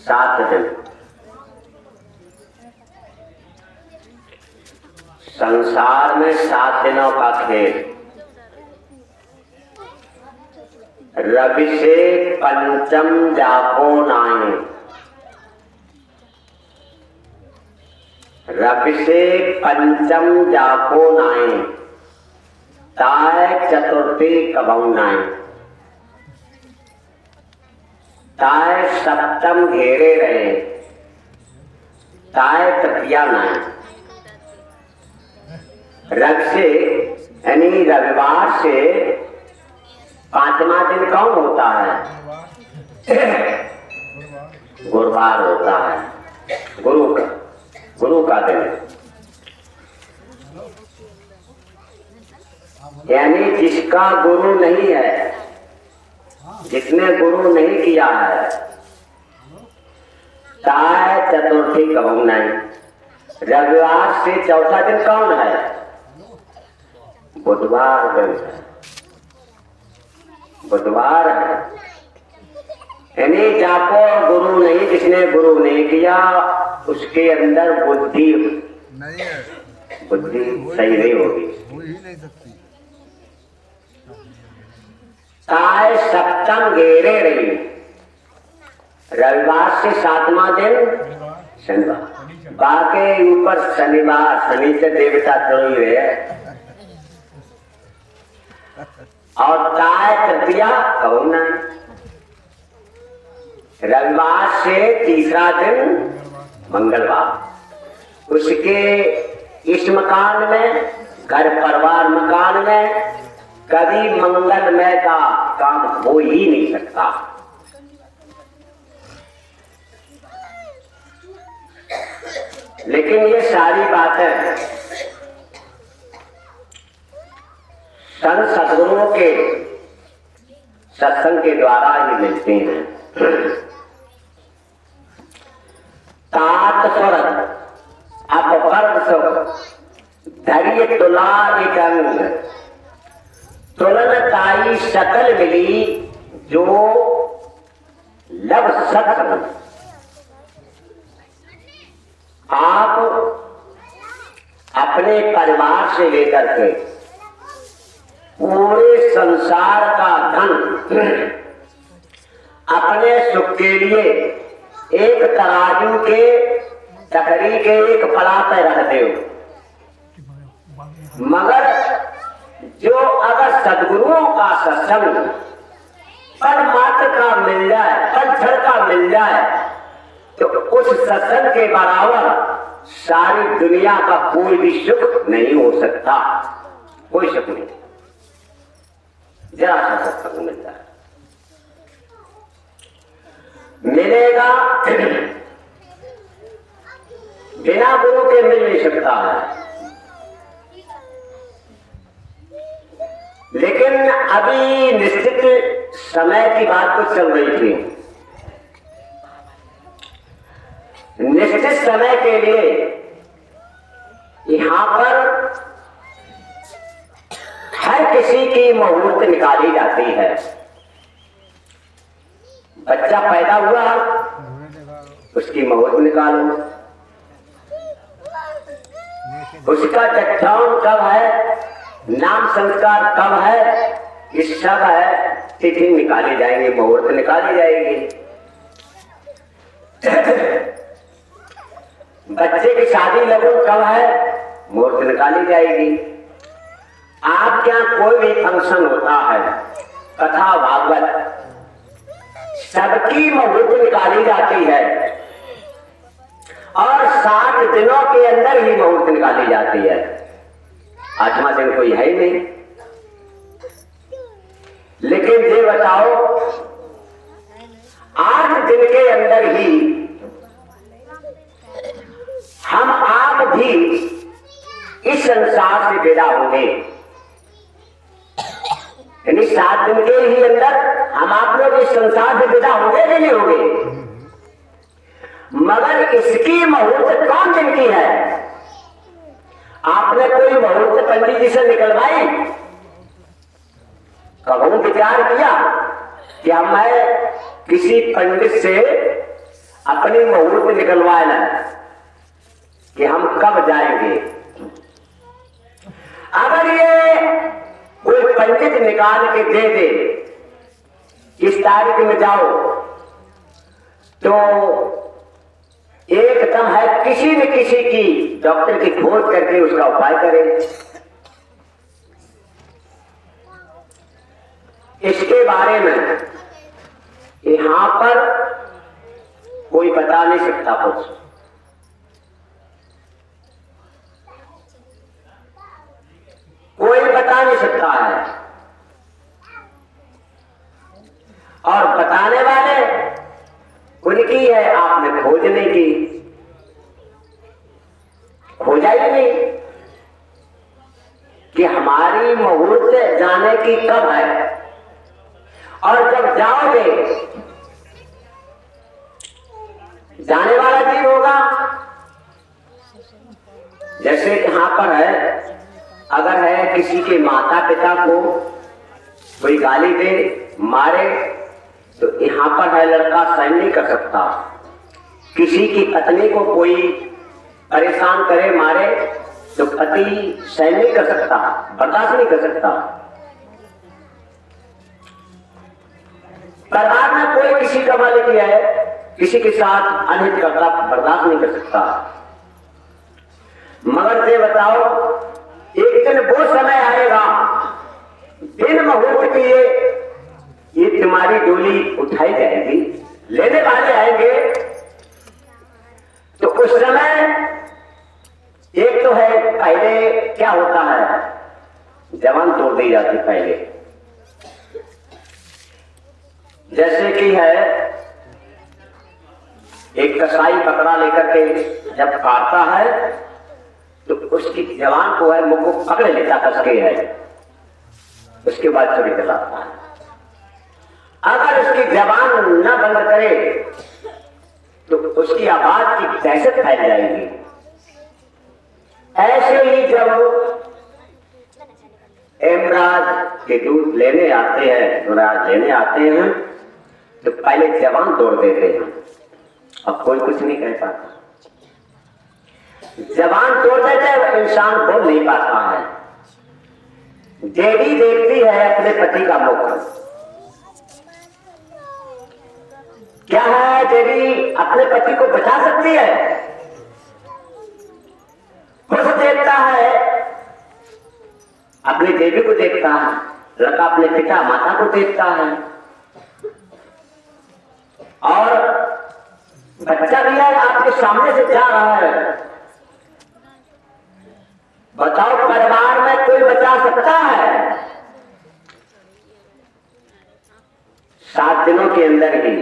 7 दिन संसार में 7 दिनों का खेल। रवि से पंचम जाको नाई, रवि से पंचम जाको नाई, ताय चतुर्थी कबहू नाई, ताय सप्तम घेरे रहे, ताय तृतीया नाई। रवि से यानी रविवार से 5वां दिन कौन होता है? गुरुवार होता है, गुरु का दिन। यानी जिसका गुरु नहीं है, जिसने गुरु नहीं किया है, ताय चतुर्थी कहूं नहीं। रविवार से चौथा दिन कौन है? बुधवार दिन है, बुधवार है। यानी जाको गुरु नहीं, जिसने गुरु नहीं किया उसके अंदर बुद्धि नहीं है, बुद्धि सही नहीं होगी, हो ही नहीं सकती। ताय सप्तम घेरे रही, रविवार से 7वां दिन शनिवार, बाकी ऊपर शनिवार, शनि से देवता तो ही है। और ताय तृतीया कौन है? रविवार से तीसरा दिन मंगलवार। उसके इस मकान में, घर परिवार मकान में कभी मंगलमय का काम हो ही नहीं सकता। लेकिन ये सारी बातें संत सद्गुरुओं के सत्संग के द्वारा ही मिलती हैं। तात स्वर्ग अपवर्ग सुख धैर्य तुला एक अंग, तुलन ताई सकल मिली जो लब सत्संग। आप अपने परिवार से लेकर के पूरे संसार का धन अपने सुख के लिए एक तराजू के टकरी के एक पड़ा पे रख दो, मगर जो अगर सद्गुरुओं का सत्संग पल मात्र का मिल जाए, पल क्षण का मिल जाए, तो उस सत्संग के बराबर सारी दुनिया का कोई भी सुख नहीं हो सकता। कोई सुख नहीं, जरा सा सत्संग मिलता है, मिलेगा बिना गुरु के मिल नहीं सकता है। लेकिन अभी निश्चित समय की बात कुछ चल रही थी। निश्चित समय के लिए यहां पर हर किसी की मुहूर्त निकाली जाती है। बच्चा पैदा हुआ, उसकी मुहूर्त निकालो, उसका चट्टान कब है, नाम संस्कार कब है, ये सब है, तिथि निकाली जाएंगी, मुहूर्त निकाली जाएगी। बच्चे की शादी लगन कब है, मुहूर्त निकाली जाएगी। आपके यहाँ कोई भी फंक्शन होता है, कथा भागवत, सबकी मुहूर्त निकाली जाती है और 60 दिनों के अंदर ही मुहूर्त निकाली जाती है। 8वां दिन कोई है ही नहीं। लेकिन ये बताओ, 8 दिन के अंदर ही हम आप भी इस संसार से विदा होंगे। यानी 7 दिन के ही अंदर हम आप लोग इस संसार से विदा होंगे कि नहीं होंगे? मगर इसकी मुहूर्त कौन दिन की है? आपने कोई मुहूर्त पंडित जी से निकलवाई? कभी विचार किया कि मैं किसी पंडित से अपनी मुहूर्त निकलवाए ना कि हम कब जाएंगे। अगर ये कोई पंडित निकाल के दे दे इस तारीख में जाओ, तो एकदम है किसी न किसी की डॉक्टर की खोज करके उसका उपाय करें। इसके बारे में यहां पर कोई बता नहीं सकता कुछ। कोई बता नहीं सकता है, और बताने वाले उनकी है, आपने खोज नहीं की, खोजा ही नहीं कि हमारी मुहूर्त जाने की कब है। और जब जाओगे जाने वाला जी होगा। जैसे यहां पर है, अगर है किसी के माता पिता को कोई गाली दे मारे तो यहां पर है लड़का सहन नहीं कर सकता। किसी की पत्नी को कोई परेशान करे मारे तो पति सहन नहीं कर सकता, बर्दाश्त नहीं कर सकता। परिवार में कोई किसी का मालिक है, किसी के साथ अनहित करता बर्दाश्त नहीं कर सकता। मगर ये बताओ, एक दिन वो समय आएगा, दिन मुहूर्त की ये तुम्हारी डोली उठाई जाएगी, लेने वाले आएंगे। तो उस समय एक तो है, पहले क्या होता है, जवान तोड़ दी जाती पहले। जैसे कि है एक कसाई बकरा लेकर के जब काटता है तो उसकी जवान को है मुंह को पकड़ लेता कसके है, उसके बाद चोरी चलाता है। अगर उसकी जबान न बंद करे तो उसकी आवाज की दहशत फैल जाएगी। ऐसे ही जब यमराज के दूध लेने आते हैं, युवराज लेने आते हैं, तो पहले जवान तोड़ देते हैं। अब कोई कुछ नहीं कह पाता, जबान तोड़ देते हैं, इंसान बोल नहीं पाता है। देवी देखती है अपने पति का मुख। क्या है, देवी अपने पति को बचा सकती है? खुद देखता है, अपनी देवी को देखता है, लड़का अपने पिता माता को देखता है, और बच्चा भी है आपके सामने से जा रहा है। बताओ, परिवार में कोई बचा सकता है? 7 दिनों के अंदर ही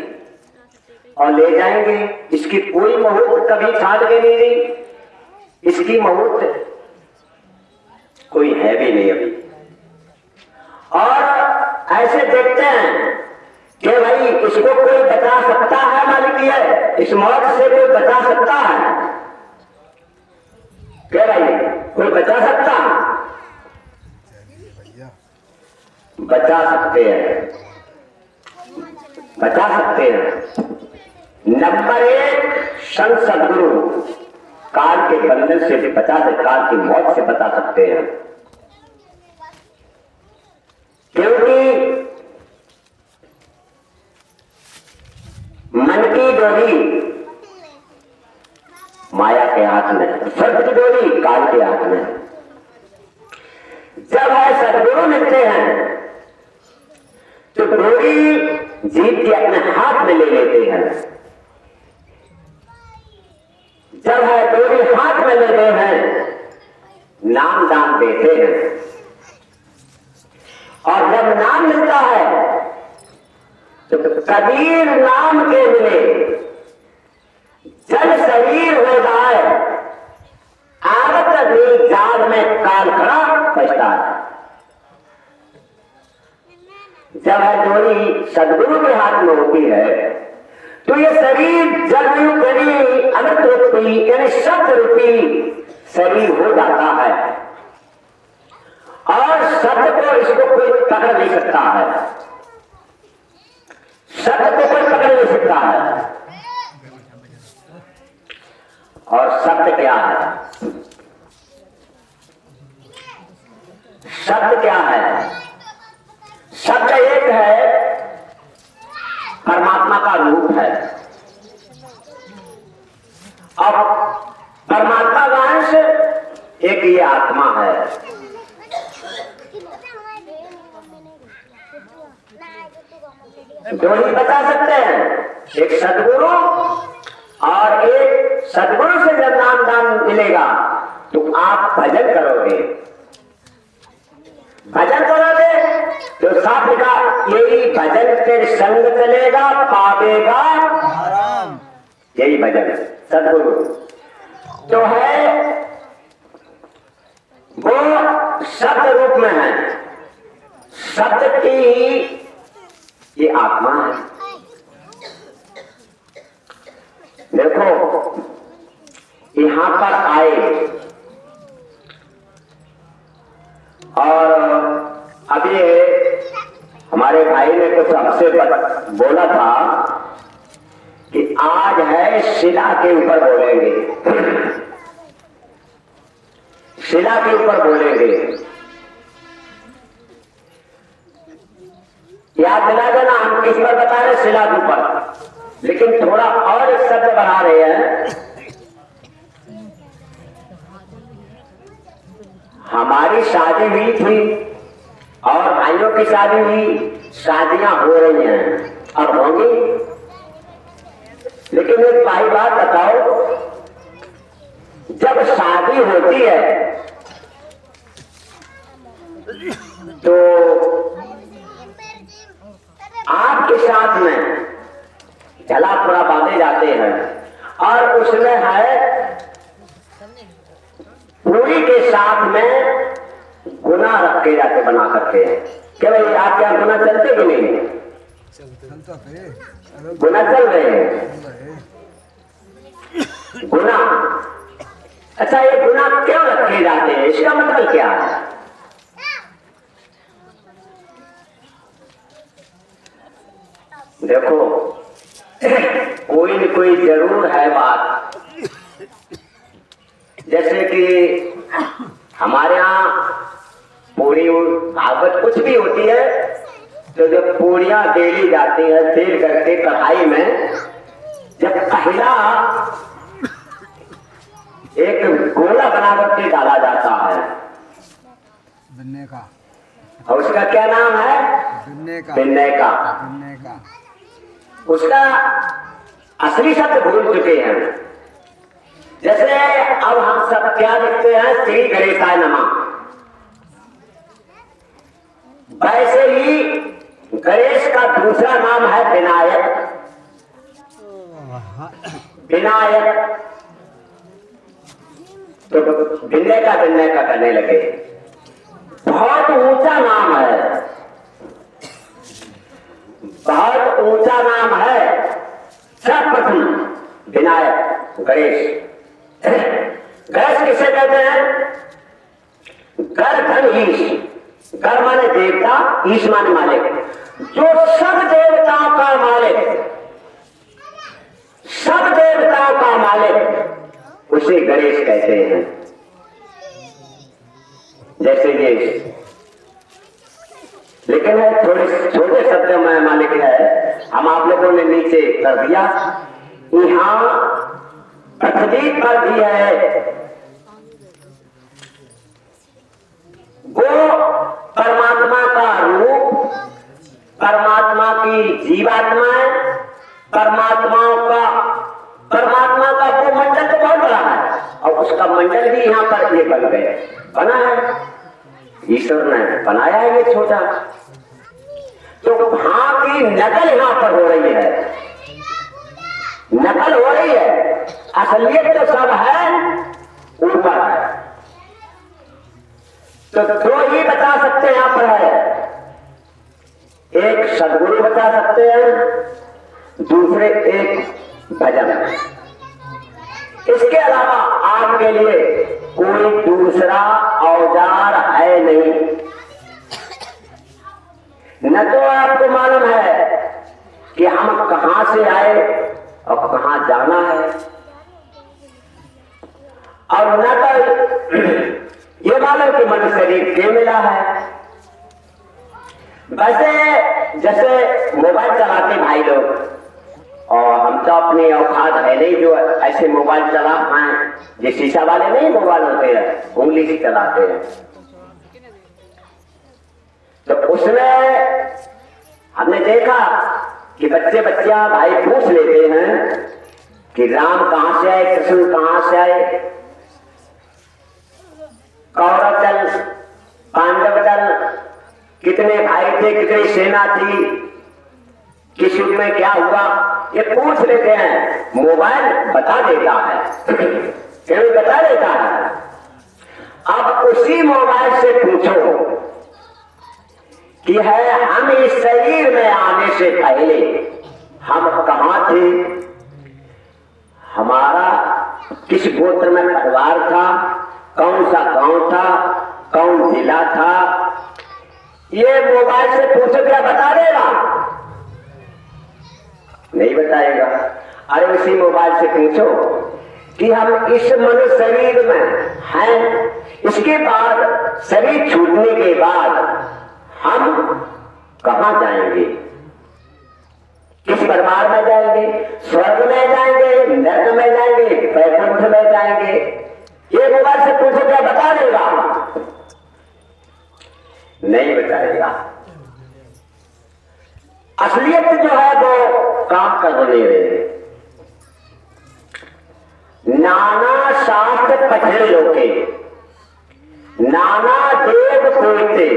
और ले जाएंगे। इसकी कोई मुहूर्त कभी छाड़ के नहीं दी, इसकी मुहूर्त कोई है भी नहीं अभी। और ऐसे देखते हैं कि भाई इसको कोई बचा सकता है, मालिक है, इस मौत से कोई बचा सकता है क्या? भाई कोई बचा सकता? बचा सकते हैं, बचा सकते हैं। नंबर 1, संत सदगुरु काल के बंधन से भी बचा सकते, काल की मौत से बचा सकते हैं। क्योंकि मन की डोरी माया के हाथ में, सर्प की डोरी काल के हाथ में। जब है सदगुरु मिलते हैं तो डोरी जीत के अपने हाथ में ले लेते हैं। जब है डोरी हाथ में लेते हैं, नाम दान देते हैं, और जब नाम मिलता है तो कबीर नाम के मिले जल शरीर हो जाए, आवत अग्नि जाग में काल खड़ा बचता है। जब है डोरी सदगुरु के हाथ में होती है तो ये शरीर जलवायु करी अमृत रूपी यानी शब्द रूपी शरीर हो जाता है, और शब्द को इसको कोई पकड़ नहीं सकता है, शब्द को कोई पकड़ नहीं सकता है। शब्द क्या है? शब्द क्या है? शब्द एक है, परमात्मा का रूप है। अब परमात्मा का अंश एक ये आत्मा है। दो ही बता सकते हैं, एक सदगुरु और एक सदगुरु से जब नाम दान मिलेगा तो आप भजन करोगे। भजन करोगे तो साथ लिखा, यही भजन तेरे संग चलेगा पावेगा आराम। यही भजन सदगुरु तो है, वो शब्द रूप में है। शब्द की ये आत्मा है। देखो यहां पर आए और अभी हमारे भाई ने कुछ हमसे बोला था कि आज है शिला के ऊपर बोलेंगे। शिला के ऊपर बोलेंगे। याद दिला देना, हम किस पर बता रहे? शिला के ऊपर। लेकिन थोड़ा और एक शब्द बढ़ा रहे हैं। हमारी शादी हुई थी और भाइयों की शादी हुई, शादियां हो रही हैं और होंगी। लेकिन एक भाई बात बताओ, जब शादी होती है तो आपके साथ में झलापुरा बांधे जाते हैं और उसमें है पूरी के साथ में गुना रखे जाते बना करके। क्या भाई आप क्या गुना चलते कि नहीं? गुना चल रहे हैं। गुना, अच्छा ये गुना क्यों रखे जाते हैं? इसका मतलब क्या है? देखो कोई न कोई जरूर है बात। जैसे कि हमारे यहाँ पूरी भागवत कुछ भी होती है तो जब पूरियां बेली जाती है तेल करके कढ़ाई में, जब पहला एक गोला बना करके डाला जाता है बिन्ने का, और उसका क्या नाम है? बिन्ने का। बिन्ने का। बिन्ने का उसका असली शब्द भूल चुके हैं। जैसे अब हम सब क्या लिखते हैं? श्री गणेशाय नमः। वैसे ही गणेश का दूसरा नाम है विनायक। विनायक तो बिन्ने का करने लगे। बहुत ऊंचा नाम है, बहुत ऊंचा नाम है। सर्वप्रथम विनायक गणेश। गणेश किसे कहते हैं? गर धन ईश। गर माने देवता, ईश माने मालिक। जो सब देवताओं का मालिक, सब देवताओं का मालिक, उसे गणेश कहते हैं। जैसे ये, लेकिन है थोड़े छोटे शब्द में मालिक है, हम आप लोगों ने नीचे कर दिया। यहाँ पृथ्वी पर भी है, वो परमात्मा का रूप, परमात्मा की जीवात्माएं, परमात्मा का वो मंडल तो बहुत बड़ा है और उसका मंडल भी यहाँ पर ये बन गए, बना है। ईश्वर ने बनाया है ये छोटा, तो वहां की नकल यहाँ पर हो रही है। नकल हो रही है, असलियत तो सब है ऊपर है। तो दो ही बता सकते हैं यहाँ पर है, एक सदगुरु बता सकते हैं, दूसरे एक भजन। इसके अलावा आपके लिए कोई दूसरा औजार है नहीं। न तो आपको मालूम है कि हम कहां से आए और कहां जाना है, और न तो ये मालूम कि मनुष्य शरीर के मिला है। वैसे जैसे मोबाइल चलाते भाई लोग, और हम तो अपनी औकात है नहीं जो ऐसे मोबाइल चला पाए। ये शीशा वाले नहीं मोबाइल होते हैं, उंगली से चलाते हैं। तो उसमें हमने देखा कि बच्चे बच्चियां भाई पूछ लेते हैं कि राम कहां से आए, कृष्ण कहां से आए, कौरव दल, पांडव दल, कितने भाई थे, कितनी सेना थी, किस युग में क्या हुआ, ये पूछ लेते हैं। मोबाइल बता देता है, क्यों बता देता है। अब उसी मोबाइल से पूछो कि है हम इस शरीर में आने से पहले हम कहां थे, हमारा किस गोत्र में परिवार था, कौन सा गांव था, कौन जिला था, ये मोबाइल से पूछो क्या बता देगा? नहीं बताएगा। अरे उसी मोबाइल से पूछो कि हम इस मनुष्य शरीर में हैं, इसके बाद शरीर छूटने के बाद हम कहां जाएंगे, किस परिवार में जाएंगे, स्वर्ग में जाएंगे, नरक में जाएंगे, वैकुंठ में जाएंगे, ये मोबाइल से पूछो क्या बता देगा? नहीं बताएगा। असलियत जो है वो काम कर रहे। नाना शास्त्र पठे लोके, नाना देव कोयते,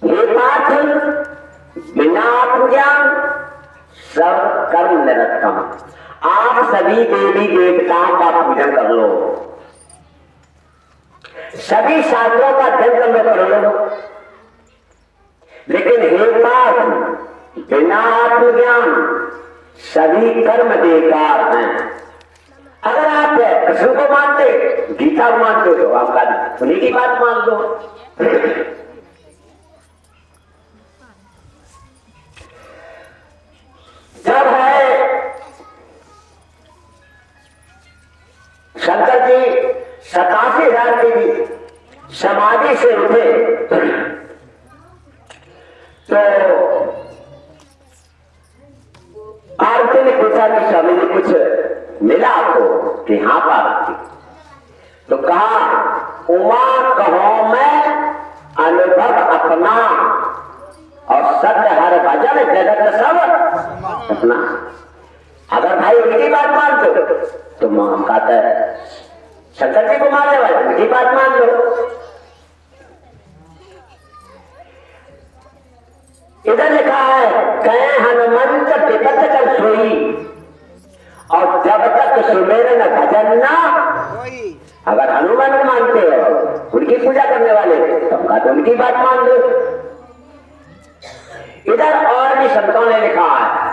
हे पार्थ बिना ज्ञान सब कर्म निरर्थम। आप सभी देवी देवताओं का पूजन कर लो, सभी शास्त्रों का अध्ययन कर लो, लेकिन हे पार्थ बिना आत्मज्ञान सभी कर्म बेकार हैं। अगर आप कृष्ण को मानते, गीता को मानते तो आप उन्हीं की बात मान लो। जब है शंकर जी 87,000 की समाधि से उठे तो पार्वती ने पूछा कि स्वामी जी कुछ मिला आपको कि हाँ पार्वती, तो कहा उमा कहो मैं अनुभव अपना और सत्य हर भजन जगत सब अपना। अगर भाई उनकी बात मान दो तो हम कहते हैं शंकर जी को मानने वाले उनकी बात मान लो। इधर लिखा है कहे हनुमंत विपत कर सोई, और जब तक सुमेरन भजन ना। अगर हनुमान मानते हो उनकी पूजा करने वाले तो उनकी बात मान लो। इधर और भी संतों ने लिखा है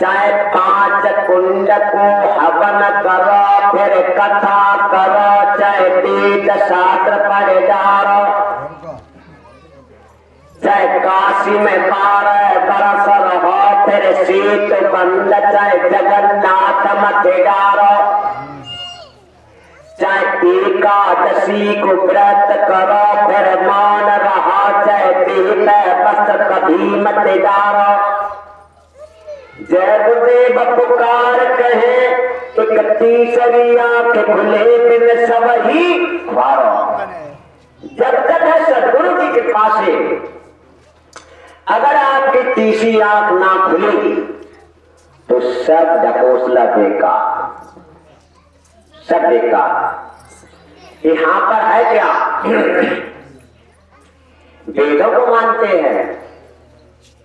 चाहे 5 कुंड को हवन करो, फिर कथा करो, चाहे वेद शास्त्र पढ़े जाओ, चाहे काशी में 12 बरस रहो, फिर शीत बंद, चाहे जगन्नाथ मथे डारो, चाहे एकादशी को व्रत करो, फिर मौन रहो, चाहे देह में वस्त्र कभी मत डारो। जय गुरुदेव पुकार कहे 31 आंख खुले बिन सब ही ख्वारो। जब तक है सदगुरु की कृपा से अगर आपकी 30 आंख ना खुलेगी तो सब ढकोसला बेकार, सब बेकार। यहां पर है क्या? वेदों को मानते हैं,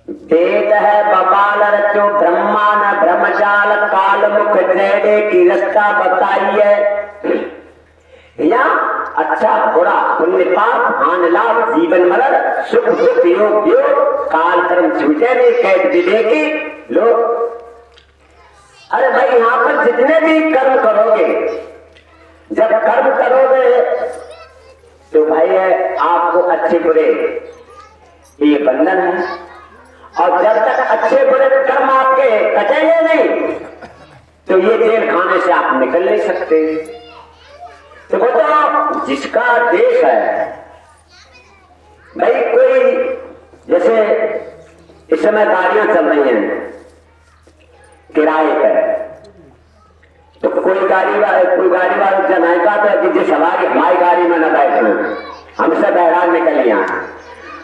वेद है बबाल रचो ब्रह्मा न ब्रह्मजाल, काल मुख जैडे की रास्ता बताइए। या अच्छा बुरा पुण्य पाप हान लाभ जीवन मरण सुख दुख योग योग काल कर्म छूटे नहीं कैद विवेकी लोग। अरे भाई यहाँ पर जितने भी कर्म करोगे, जब कर्म करोगे तो भाई आपको अच्छे बुरे ये बंधन है, और जब तक अच्छे बुरे कर्म आपके कटेंगे नहीं तो ये जेल खाने से आप निकल नहीं सकते। तो बताओ, जिसका देश है भाई, कोई जैसे इस समय गाड़ियां चल रही हैं किराए पर, तो कोई गाड़ी वाला जनाएगा तो कि सवारी हमारी गाड़ी में न बैठे, हम सब हैरान निकल यहाँ,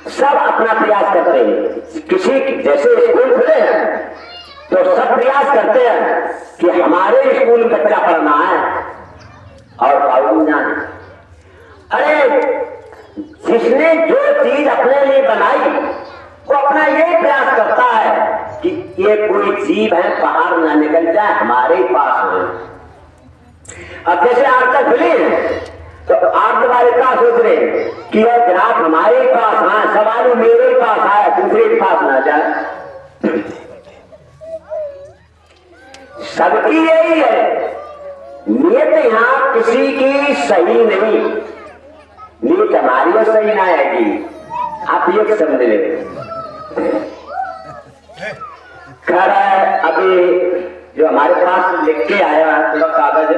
सब अपना प्रयास करते हैं। किसी जैसे स्कूल खुले हैं तो सब प्रयास करते हैं कि हमारे स्कूल में बच्चा पढ़ना है और बाबू जाने। अरे जिसने जो चीज अपने लिए बनाई वो अपना ये प्रयास करता है कि ये कोई जीव है बाहर ना निकल जाए, हमारे ही पास है। अब जैसे आज तक खुली है तो आप तुम्हारे क्या सोच रहे कि यह ग्राहक हमारे ही पास है, सवाल मेरे ही पास आया, दूसरे के पास ना जाए। सबकी यही है नियत, यहाँ किसी की सही नहीं, नीयत हमारी और सही ना आएगी, आप ये समझ ले। खैर अभी जो हमारे पास लिख के आया थोड़ा कागज,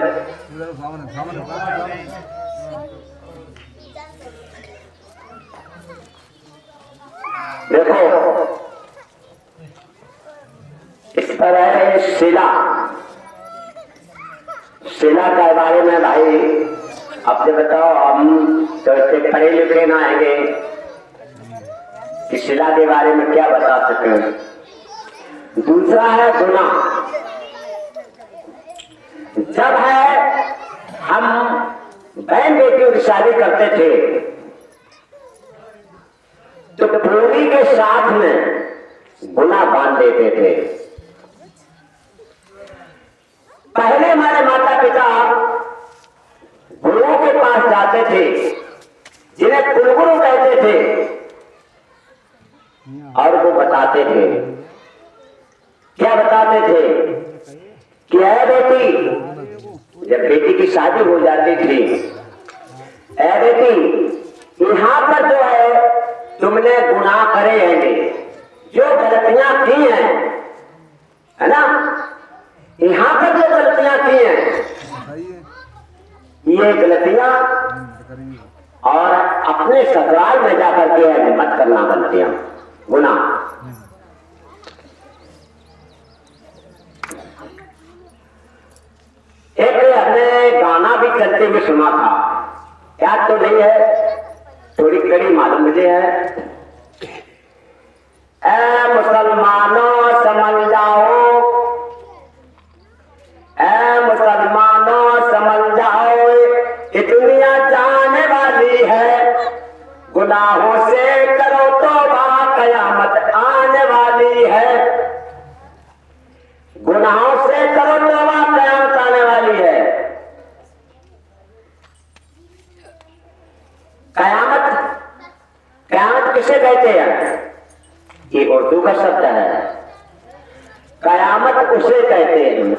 देखो इस पर है शिला के बारे में। भाई अब जो बताओ, हम तो इतने पढ़े लिखे ना आएंगे कि शिला के बारे में क्या बता सके। दूसरा है गुनाह। जब है हम बहन बेटियों की शादी करते थे तो पूरी के साथ में गुनाह बांध देते थे। पहले हमारे माता पिता गुरुओं के पास जाते थे, जिन्हें कुलगुरु कहते थे, और वो बताते थे, क्या बताते थे कि है बेटी, जब बेटी की शादी हो जाती थी, ऐ बेटी यहां पर जो है तुमने गुनाह करे हैं, जो गलतियां की हैं, है ना, यहां पर जो गलतियां की हैं, ये गलतियां और अपने ससुराल में जाकर के मत करना गलतियां, गुनाह। एक हमने गाना भी चलते हुए सुना था, याद तो नहीं है, थोड़ी कड़ी मालूम मुझे है। ऐ मुसलमानों समझ जाओ, ऐ मुसलमानों समझ जाओ, ये दुनिया जाने वाली है, गुनाहों से करो तौबा, कयामत आने वाली है। गुनाहों से करो तौबा, कयामत आने वाली है। कयामत किसे कहते हैं? ये उर्दू का शब्द है। कयामत उसे कहते हैं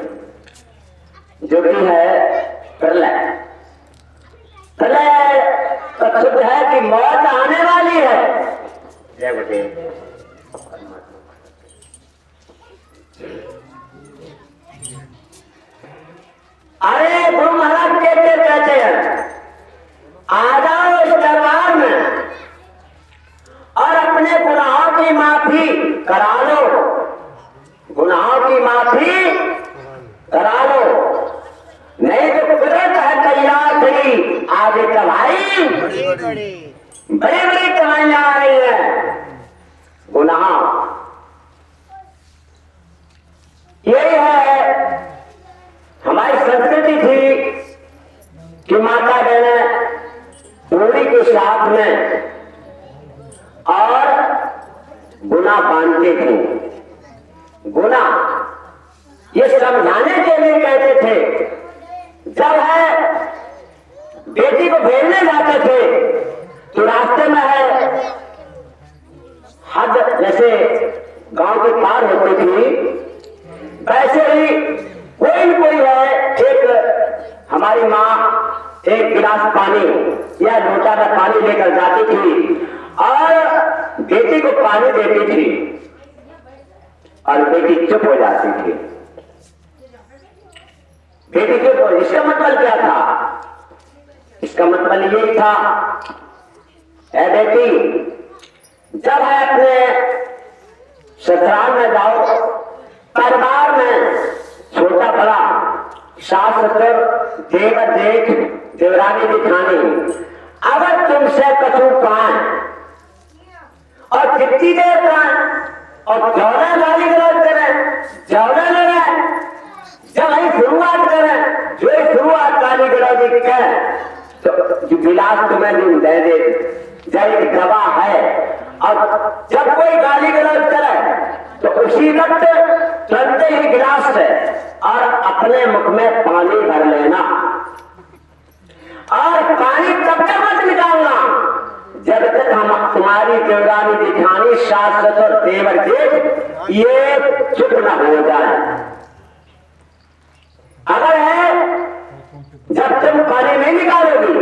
जो कि है प्रलय। प्रलय का शब्द है कि मौत आने वाली है। जय गुरुदेव। अरे गुरु महाराज कहते हैं, आ जाओ इस दरबार में और अपने गुनाहों की माफी करा लो, गुनाहों की माफी करा लो, नहीं तो कुदरत है तैयार थी आगे कमाई, बड़ी बड़ी कमाइयां आ रही है। गुनाह यही है, हमारी संस्कृति थी कि माता बहने पूरी के साथ में और गुनाह बांधते थे। गुनाह ये समझाने के लिए कहते थे। जब है बेटी को भेजने जाते थे तो रास्ते में है हद, जैसे गांव के पार होती थी, वैसे ही कोई न कोई है, एक हमारी माँ एक गिलास पानी या लोटा में पानी लेकर जाती थी और बेटी को पानी देती थी और बेटी चुप हो जाती थी। बेटी चुप हो, इसका मतलब क्या था इसका मतलब यही था, ऐ बेटी जब है अपने ससुराल में जाओ, परिवार में छोटा बड़ा, सास ससुर, देवर जेठ, देवरानी जेठानी, अगर तुमसे कछु पाए और कितनी देर पाए और जौना गाली गलौज करें, जौना लड़े, जब वही शुरुआत करें, जो शुरुआत गाली गलौज की करें, तो जो गिलास तुम्हें दिन दे दे, जय गवाह है। और जब कोई गाली गलौज करे तो उसी वक्त तुरंत ही गिलास से और अपने मुख में पानी भर लेना, और पानी तब तक मत निकालना जब तक हम तुम्हारी देवरानी जेठानी सास ससुर देवर जेठ ये चुप न हो जाए। अगर है जब तुम पानी नहीं निकालोगी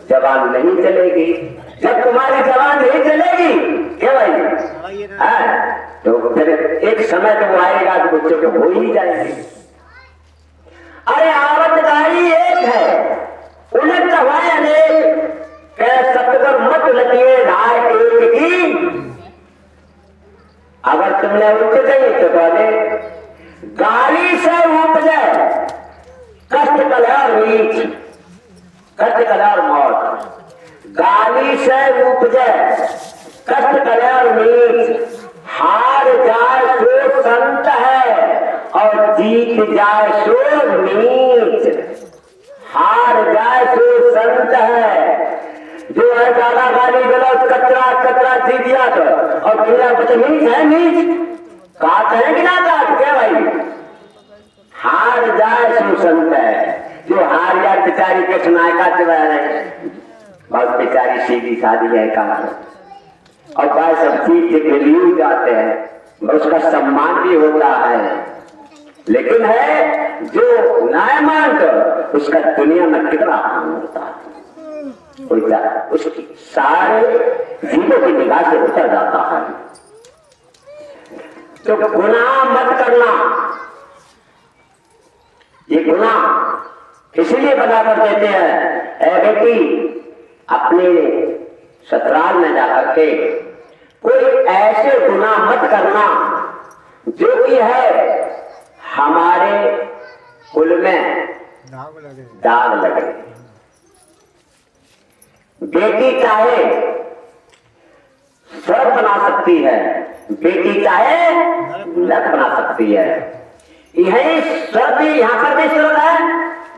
जबान नहीं चलेगी, जब तुम्हारी जबान नहीं चलेगी क्या भाई तो फिर एक समय तो वो आएगा तो बच्चों को हो ही जाएगी। अरे आवत गाड़ी एक है, उलट हवाएं अनेक, कह सतगर मत लगिए राय एक की। अगर तुमने उठ गई तो बोले गाली से उपजे कष्ट कलर नीच, कष्ट कलर मौत, गाली से उपजे कष्ट कल्याण नीच, हार जाए सो संत है और जीत जाए सो नीच, हार जाए सो संत है। जो है ज्यादा गाली गलौज कचरा कचरा दी दिया तो और दुनिया बच्चे नीच है, नीच काट है कि ना काट क्या भाई, हार जाए सो संत है। जो हार या बेचारी के सुनाए का बहुत बेचारी सीधी सादी है का और भाई सब चीज के लिए जाते हैं, उसका सम्मान भी होता है, लेकिन है जो नाय मानते उसका दुनिया में कितना काम होता है, उसकी सारे जीवों की निगाह से उतर जाता है। तो गुनाह मत करना, ये गुनाह इसलिए बना कर देते हैं, ऐ बेटी अपने ससुराल में जाकर के कोई ऐसे गुनाह मत करना जो कि है हमारे कुल में दाग लगे। बेटी चाहे स्वर्ग बना सकती है, बेटी चाहे नरक बना सकती है। यही स्वर्ग भी, यहाँ पर भी स्वर्ग है,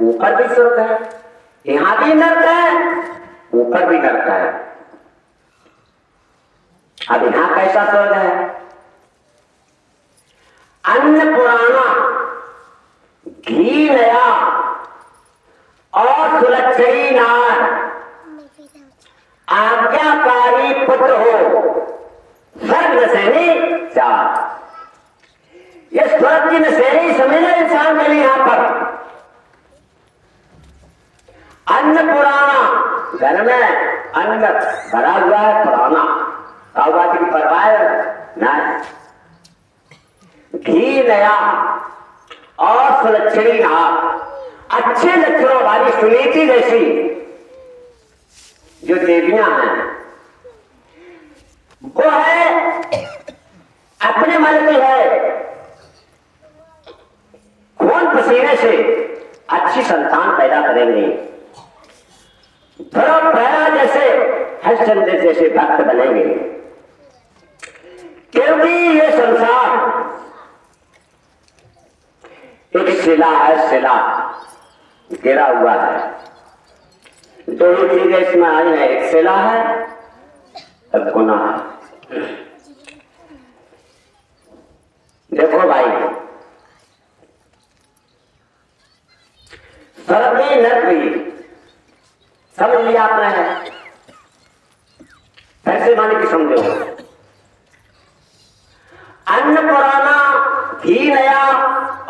ऊपर भी स्वर्ग है, यहाँ भी नरक है, ऊपर भी नरक है। अब यहां कैसा स्वर्ग है, अन्न पुराना घी नया और सुलक्षणी नार, आज्ञाकारी पुत्र हो स्वर्ग नसैनी चार। ये स्वर्ग की नसैनी समझना इंसान के लिए। यहां पर अन्न पुराना, घर में अन्न भरा हुआ है पुराना, काउबाती की परवाह ना, घी नया और सुलक्षणी नार, अच्छे लक्षणों वाली सुनीति जैसी जो देवियां हैं, वो है अपने मन की है, खून पसीने से अच्छी संतान पैदा करेंगे, थोड़ा पहला जैसे हरिश्चंद्र जैसे भक्त बनेंगे, क्योंकि ये संसार एक शिला है, शिला गिरा हुआ है। दो ही चीजें इसमें आई है, एक शिला है और गुनाह है। देखो भाई, स्वर्ग भी नरक भी समझ लिया आपने, कैसे माने की समझो। अन्न पुराना घी नया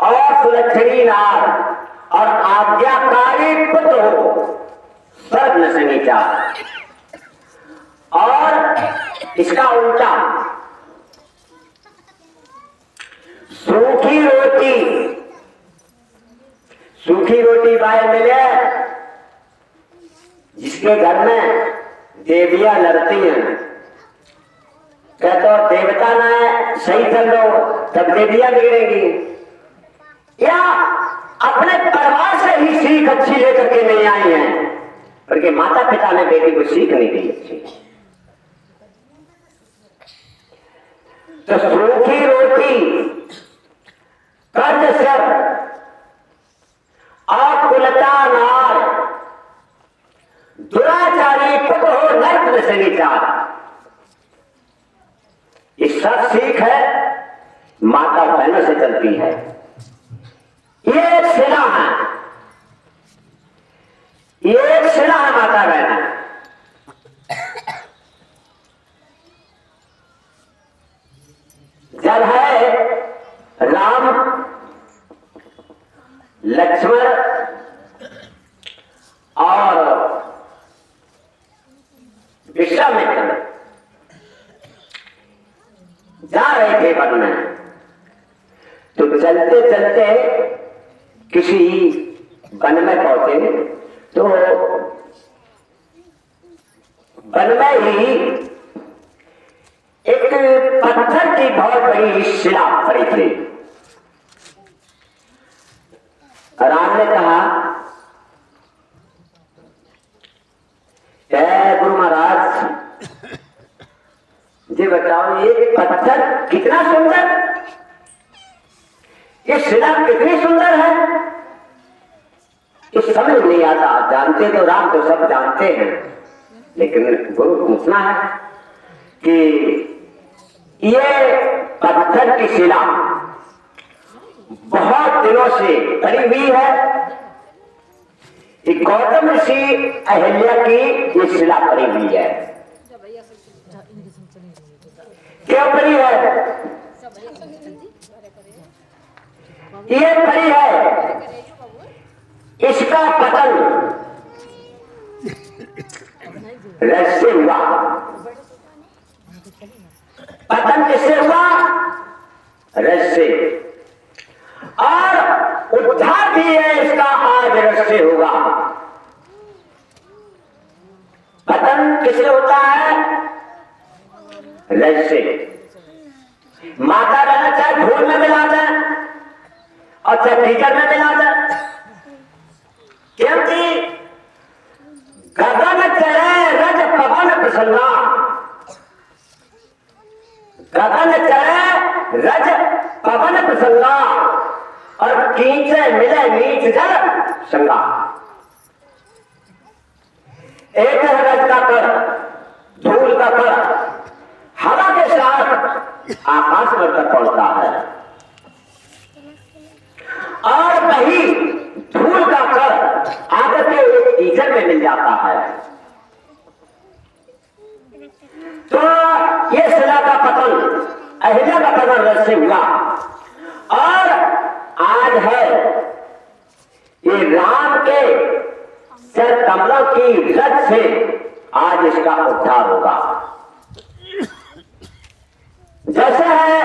और सुलक्षणी नार और आज्ञाकारी पुत्र हो स्वर्ग नसैनी चार। और इसका उल्टा सूखी रोटी, सूखी रोटी बाहर मिले जिसके घर में देवियां लड़ती हैं, कहते हो देवता ना सही कर लो तब देवियां बिगड़ेंगी, या अपने परिवार से ही सीख अच्छी लेकर के नहीं आई हैं, porque माता पिता ने बेटी को सीख नहीं दी अच्छी। तो सूखी रोटी, कर्ज सर, आकुलता नार, दुराचारी पुट हो नर्क से विचार, ये सब सीख है माता बहनों से चलती है। ये एक शिला है, ये एक शिला है माता बहन। जब है राम लक्ष्मण और विश्वामित्र जा रहे थे वन में, तो चलते चलते किसी वन में पहुंचे, तो वन में ही एक पत्थर की बहुत बड़ी शिला पड़ी थी। राम ने कहा, गुरु महाराज जी बताओ ये पत्थर कितना सुंदर, ये शिला कितनी सुंदर है, ये समझ नहीं आता। जानते तो राम तो सब जानते हैं, लेकिन गुरु पूछना है कि ये पत्थर की शिला बहुत दिनों से पड़ी हुई है, कि गौतम ऋषि अहिल्या की ये शिला पड़ी हुई है। क्यों पड़ी है? ये पड़ी है, इसका पतन रज से हुआ। पतन किससे हुआ? रज से। और उद्धार भी है इसका आज रज से होगा। पतन किससे होता है? रज से। माता बहन चाहे धूल में मिला जाए और चाहे कीचड़ में मिला जाए, क्योंकि गगन चढ़े रज पवन प्रसन्ना, गगन चढ़े रज पवन प्रसन्ना, और कीचे मिले नीच जल संगा। एक है रज का कण, धूल का कण, हवा के साथ आकाश में तक पहुंचता है, और वही धूल का कण आकर के एक कीचड़ में मिल जाता है। तो ये शिला का पतन, अहिल्या का पतन रज से हुआ, और आज है ये राम के सर कमलों की रज से आज इसका उद्धार होगा। जैसे है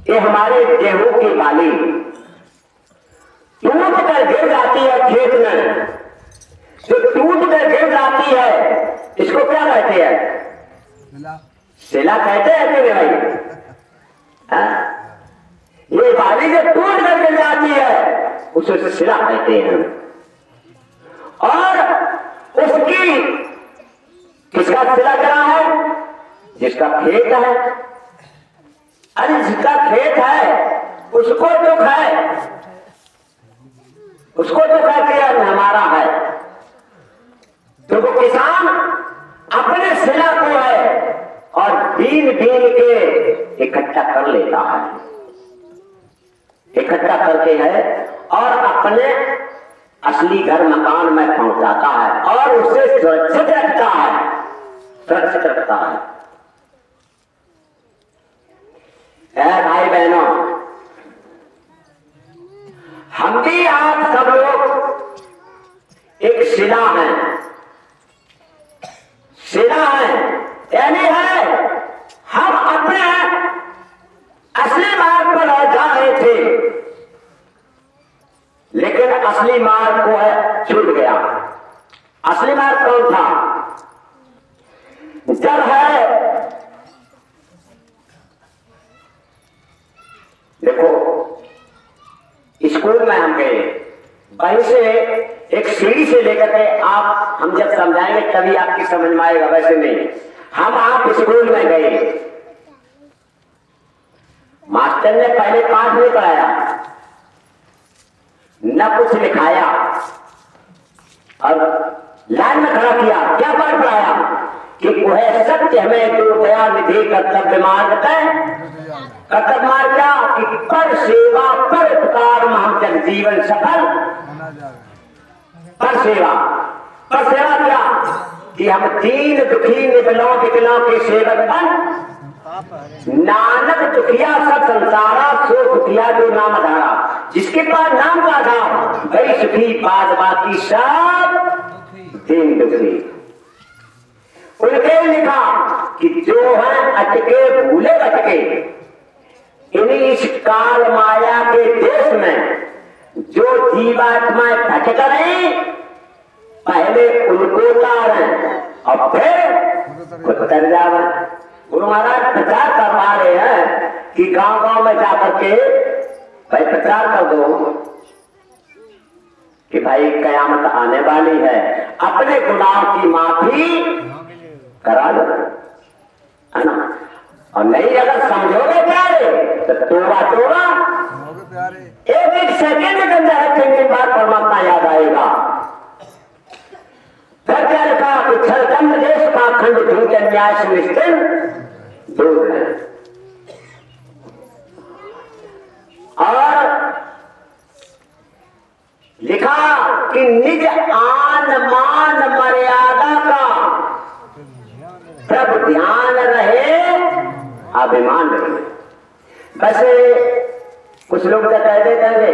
ये हमारे गेहूं की बाली टूट कर गिर जाती है खेत में, जो टूट कर गिर जाती है इसको क्या कहते हैं? शिला कहते हैं कि भाई? ये बाली जो टूट कर गिर जाती है उसे शिला कहते हैं। और उसकी किसका शिला गिरा है? जिसका खेत है। अरे जिसका खेत है उसको दुख है, उसको दुख है कि हमारा है। तो वो किसान अपने शिला को है और बीन बीन के इकट्ठा कर लेता है, इकट्ठा करके है और अपने असली घर मकान में पहुंचाता है और उसे सुरक्षित रखता है, सुरक्षित रखता है। भाई बहनों, हम भी आप सब लोग एक शिला हैं, शिला है यानी है हम अपने असली मार्ग पर जा रहे थे, लेकिन असली मार्ग को है छूट गया। असली मार्ग कौन था? जब है देखो स्कूल में हम गए, वहीं से एक सीढ़ी से लेकर के आप हम जब समझाएंगे तभी आपकी समझ में आएगा, वैसे नहीं। हम आप स्कूल में गए, मास्टर ने पहले पाठ नहीं पढ़ाया, न कुछ लिखाया, और लाइन में खड़ा किया। क्या पाठ पढ़ाया? कि वह सत्य हमें दूर दया निधि कर्तव्य मार्ग तय। कर्तव्य मार्ग क्या? कि पर सेवा पर उपकार हम जग जीवन सफल। पर सेवा क्या? कि हम दीन दुखी निबलों विकलों के सेवक बन। नानक दुखिया सब संसारा, सो दुखिया जो नाम धारा। जिसके पास नाम का आधार वही सुखी, बाद बाकी सब दीन दुखी। उनके लिखा कि जो है अटके भूले भटके, इन्हीं इस काल माया के देश में जो जीवात्माएं भटक रहे, पहले उनको उतारें और फिर उतर जावे। गुरु महाराज प्रचार करवा रहे हैं कि गांव गांव में जाकर के भाई प्रचार कर दो कि भाई कयामत आने वाली है, अपने गुनाहों की माफी करा लो, है ना। और नहीं अगर समझोगे प्यारे तो तोबा तोबा, एक सेकंड के अंदर 3 दिन बाद परमात्मा याद आएगा। फिर क्या लिखा कि छलकंद देश का खंड झूठ न्याय सुनिश्चित दूर है। और लिखा कि निज आन मान मर्यादा का प्रभ ध्यान रहे, अभिमान रहे। वैसे कुछ लोग तो कह देते हैं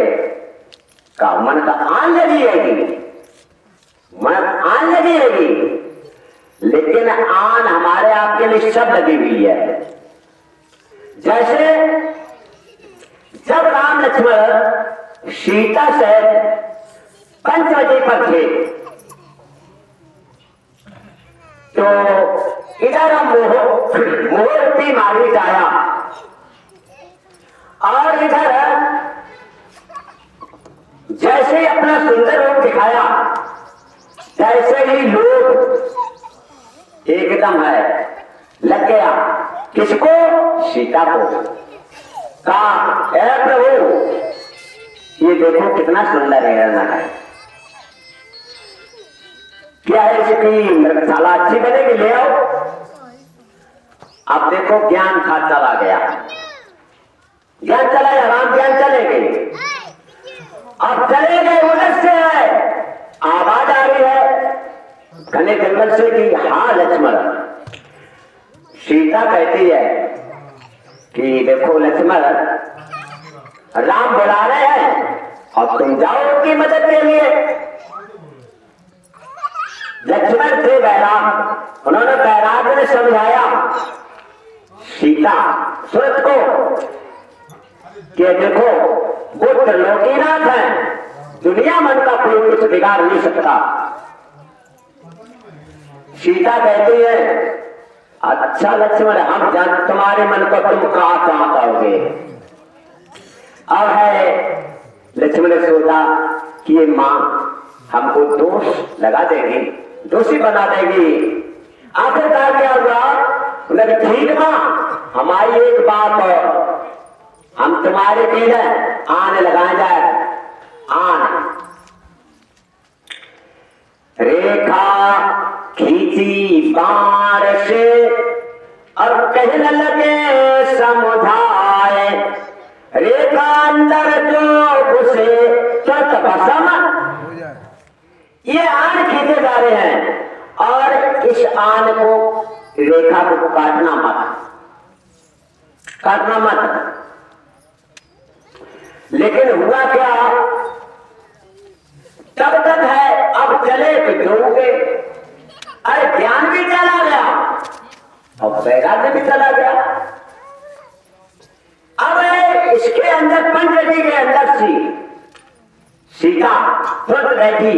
का मन का आन लगी रहेगी, मन आन लगी रहेगी, लेकिन आन हमारे आपके लिए सब लगी हुई है। जैसे जब राम लक्ष्मण सीता से पंचवटी पर थे तो इधर मोहरती मारी जाया, और इधर जैसे ही अपना सुंदर रूप दिखाया तैसे ही लोग एकदम है लग गया। किसको? सीता को। कहा ए प्रभु ये देखो कितना सुंदर हिरण है, क्या है इसकी मृगशाला अच्छी बनेगी, ले आओ। अब देखो ज्ञान था चला गया, ज्ञान चला गया, राम ज्ञान चले गए। अब चले गए उधर से है आवाज आ रही है घने जंगल से कि हाँ लक्ष्मण। सीता कहती है कि देखो लक्ष्मण राम बुला रहे हैं और तुम जाओ उनकी मदद के लिए। लक्ष्मण थे बैराग, उन्होंने बैराग ने समझाया सीता सूरत को कि देखो वो त्रिलोकीनाथ है, दुनिया मन का कोई कुछ बिगाड़ नहीं सकता। सीता कहती है अच्छा लक्ष्मण हम जान तुम्हारे मन को तुम कहा चाहते अब है। लक्ष्मण ने सोचा कि ये माँ हमको दोष लगा देगी, दोषी बना देगी। आखिरकार क्या हुआ? बोले ठीक माँ हमारी एक बात और, हम तुम्हारे पीछे आने लगाए जाए। आन रेखा खींची बाण से और कहने लगे समुझाए, रेखा अंदर जो घुसे तुरंत भस्म। ये आन खींचे जा रहे हैं और इस आन को रेखा को काटना मत, काटना मत। लेकिन हुआ क्या? तब तक है अब चले बिखरोगे। अरे ज्ञान भी चला गया और वैराग्य भी चला गया। अब इसके अंदर पंचवटी के अंदर सी सीता तुरंत बैठी।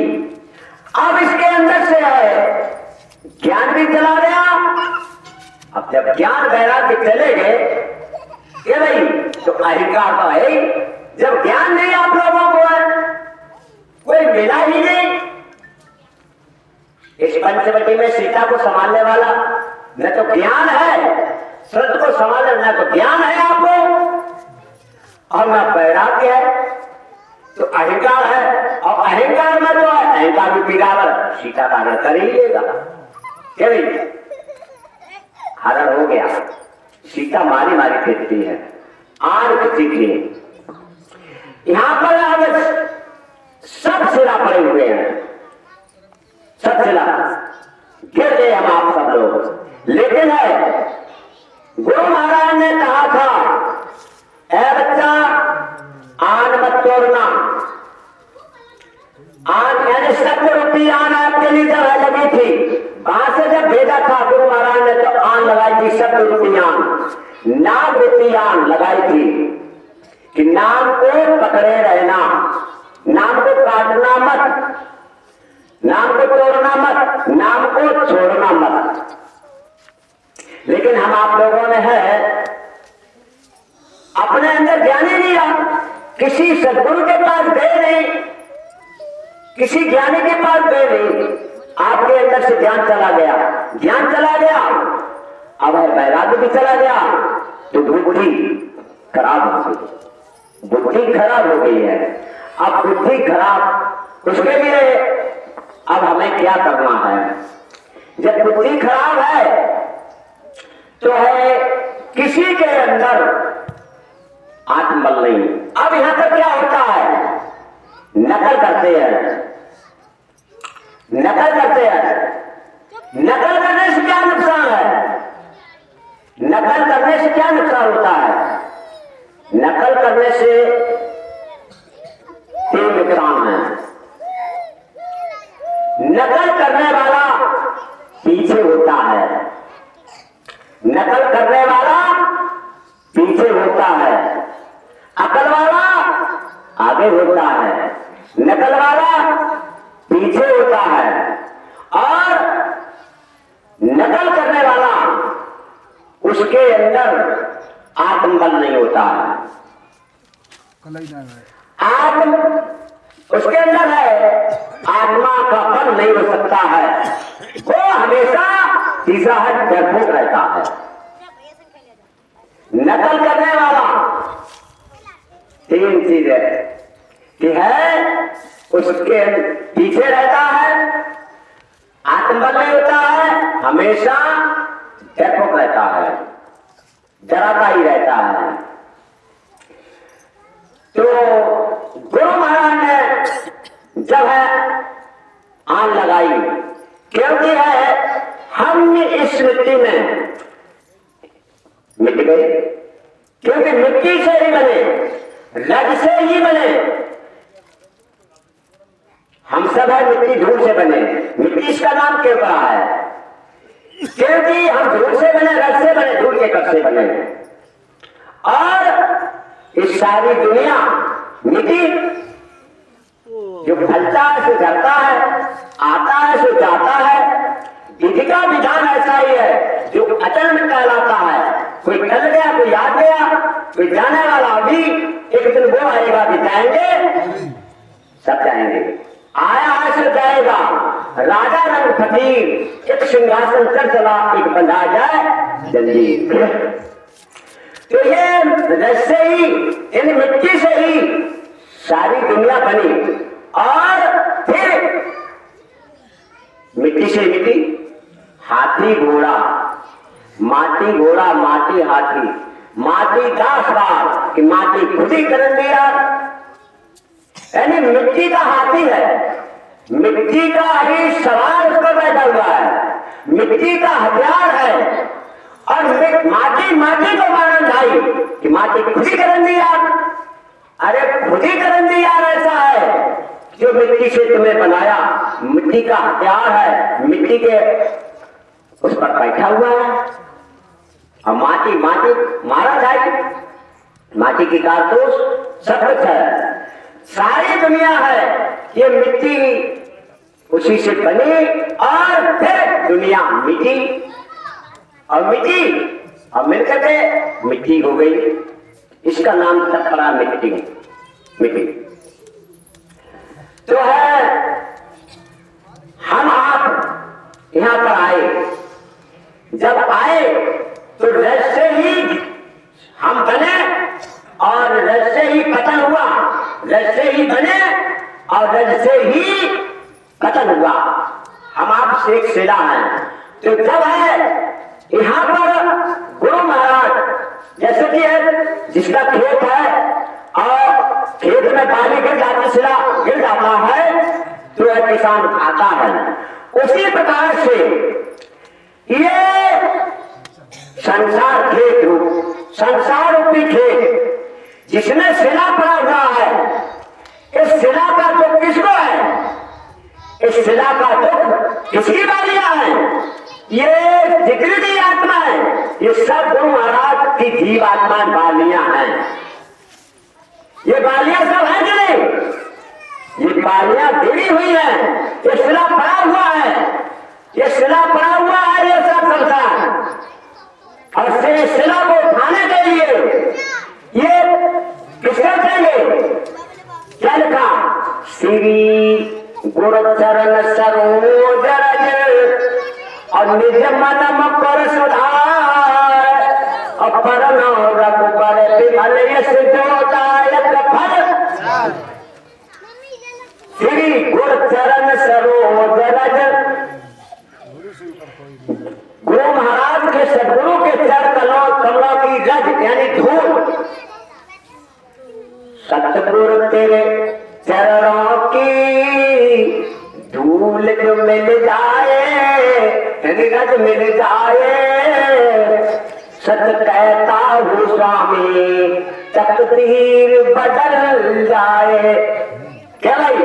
अब इसके अंदर से है ज्ञान भी चला गया। अब जब ज्ञान वैराग्य चले गए ये भाई तो अहंकार तो है ही। जब ज्ञान नहीं आप लोगों को है, कोई मिला ही नहीं। इस पंचवटी में सीता को संभालने वाला न तो ज्ञान है, श्रद्धा को संभालने न तो ज्ञान है आपको और न वैराग्य है, तो अहंकार है। और अहंकार में जो है अहंकार भी बिगाड़ सीता का हरण कर ही लेगा। क्या भाई हरण हो गया, सीता मारी मारी फिरती है आड़ किसी की। यहां पर अब सब सिला पड़े हुए हैं, सब सिला गिर गए हम आप सब लोग। लेकिन है गुरु महाराज ने कहा था ऐ बच्चा आन मत तोड़ना। आन यानी सत्य रूपी आन आपके लिए जब लगी थी, वहां से जब भेजा था गुरु महाराज ने तो आन लगाई थी, सत्य रूपी आन, नाम रूपी आन लगाई थी कि नाम को पकड़े रहना, नाम को काटना मत, नाम को तोड़ना मत, नाम को छोड़ना मत। लेकिन हम आप लोगों ने है अपने अंदर ज्ञान ही नहीं रहा, किसी सदगुरु के पास गए नहीं, किसी ज्ञानी के पास गए नहीं, आपके अंदर से ज्ञान चला गया, ज्ञान चला गया, अब है वैराग्य भी चला गया, तो बुद्धि खराब हो गई, बुद्धि खराब हो गई है। अब बुद्धि खराब, उसके लिए अब हमें क्या करना है? जब बुद्धि खराब है तो है किसी के अंदर आत्मबल नहीं। अब यहां पर क्या होता है? नकल करते हैं, नकल करते हैं। नकल करने से क्या नुकसान है? नकल करने से क्या नुकसान होता है? नकल करने से तीन नुकसान है। नकल करने वाला पीछे होता है, नकल करने वाला पीछे होता है, अकल वाला आगे होता है, नकल वाला पीछे होता है। और नकल करने वाला उसके अंदर आत्मबल नहीं होता है, आत्म उसके अंदर है, आत्मा का बल नहीं हो सकता है, वो हमेशा तीसरा है डरपोक रहता है। नकल करने वाला तीन चीजें कि है उसके पीछे रहता है, आत्मबल नहीं होता है, हमेशा डरपोक रहता है, डराता ही रहता है। तो गुरु महाराज ने जब है आन लगाई, क्योंकि है हम इस मिट्टी में मिट गए, क्योंकि मिट्टी से ही बने, रज से ही बने, हम सब है मिट्टी धूल से बने। मिट्टी इसका नाम क्यों पड़ा है? क्योंकि हम धूल से बने, रज से बने, धूल के कप से बने। और इस सारी दुनिया मिट्टी, जो फलता है सो झरता है, आता है सो जाता है, विधि का विधान ऐसा ही है जो अचल में कहलाता है। कोई कल गया, कोई याद गया, कोई जाने वाला अभी, एक दिन वो आएगा भी जाएंगे, सब जाएंगे, आया है सो जाएगा। राजा रंग फकीर एक सिंहासन कर चला, एक बंधा जाए जल्दी। तो ये रज से ही, इन मिट्टी से ही सारी दुनिया बनी। और फिर मिट्टी से मिट्टी, हाथी घोड़ा, माटी घोड़ा, माटी हाथी, माटी दास बार कि माटी खुद ही कर दिया, यानी मिट्टी का हाथी है, मिट्टी का ही सवाल उस पर बैठा हुआ है, मिट्टी का हथियार है। और माटी माटी को मानन भाई कि माटी खुद ही कर दिया। अरे खुद ही कर दिया, ऐसा है जो मिट्टी से तुम्हें बनाया, मिट्टी का हथियार है, मिट्टी के उस पर बैठा हुआ है। और माटी माटी मारा जाए, माटी की कारतूस सब कुछ है, सारी दुनिया है ये मिट्टी उसी से बनी और फिर दुनिया मिटी और मिलकर के मिट्टी हो गई। इसका नाम तब पड़ा मिट्टी। तो है हम आप यहां पर आए, जब आए तो रज से ही हम बने और रज से ही पतन हुआ, रज से ही बने और रज से ही पतन हुआ। हम आपसे एक सिला है। तो जब है यहाँ पर गुरु महाराज जैसे कि है जिसका खेत है और खेत में बाली गिर जाती, सिला गिर जाता है तो वह किसान खाता है। उसी प्रकार से ये संसार रूपी खेत जिसमें सिला पड़ा हुआ है, इस सिला का दुख किसको है? इस सिला का दुख किसकी बालियां है? ये जितनी भी आत्मा है ये सब गुरु महाराज की जीव आत्मा बालियां हैं। ये बालियां सब है कि नहीं? ये बालियां गिरी हुई है, ये सिला पड़ा हुआ है, ये सिला पड़ा हुआ है, ये सब संसार। और सिला को उठाने के लिए ये किसका चाहिए? क्या लिखा? श्री गुरु चरण सरोज रज और निज मन मकर सुधार अपरन रघुबर विमल यश जोदायक फल। श्री गुरु चरण सरोज रज, गुरु महाराज के सदगुरु के चरण कमलों की रज यानी धूल, सतगुरु तेरे चरणों की धूल जो मिल जाए, रज मिल जाए, सच कहता हूँ स्वामी तकदीर बदल जाए। क्या भाई,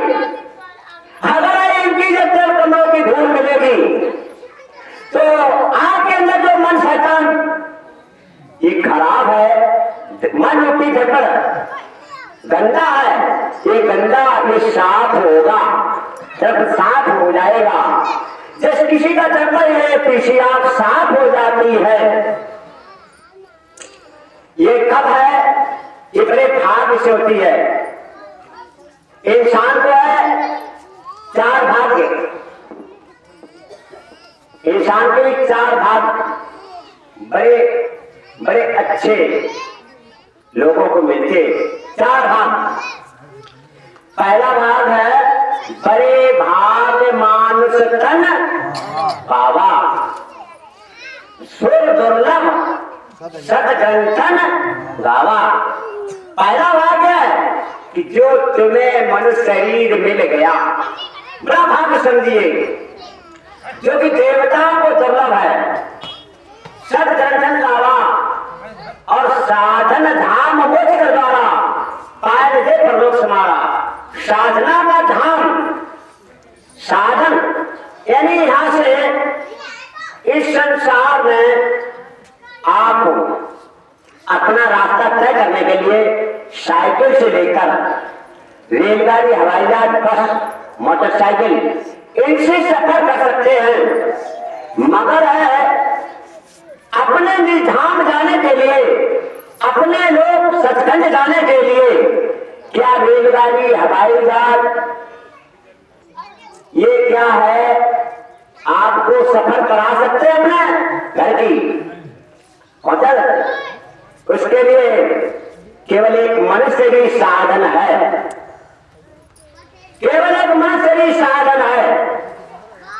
अगर इनकी जब चरण कमलों की धूल मिलेगी तो आपके अंदर जो मन शैतान ये खराब है, मन रूपी जकड़ गंदा है, ये गंदा ये साफ होगा, जब साफ हो जाएगा, जैसे किसी का जकड़ है पेशियाब साफ हो जाती है। ये कब है? ये बड़े भाग्य से होती है। इंसान को है 4 भाग्य, इंसान के भी 4 भाग बड़े बड़े अच्छे लोगों को मिलते। 4 भाग। पहला भाग है बड़े भाग मानुष तन पावा, सुर दुर्लभ सतगंतन गावा। पहला भाग है कि जो तुम्हें मनुष्य शरीर मिल गया, बड़ा भाग समझिए, जो कि देवताओं को दुर्लभ है। सतगंतन गावा और साधन धाम मुझ द्वारा पायल दे परलोक समारा। साधना का धाम, साधन यानी यहां से इस संसार में आप अपना रास्ता तय करने के लिए साइकिल से लेकर रेलगाड़ी, हवाई जहाज, बस, मोटरसाइकिल, इनसे सफर कर सकते हैं। मगर है अपने निधाम जाने के लिए, अपने लोग सचखंड जाने के लिए क्या रेलगाड़ी, हवाई जहाज ये क्या है? आपको सफर करा सकते हैं अपने घर की पहुंचा। उसके लिए केवल एक मनुष्य ही साधन है, केवल एक मनुष्य ही साधन है।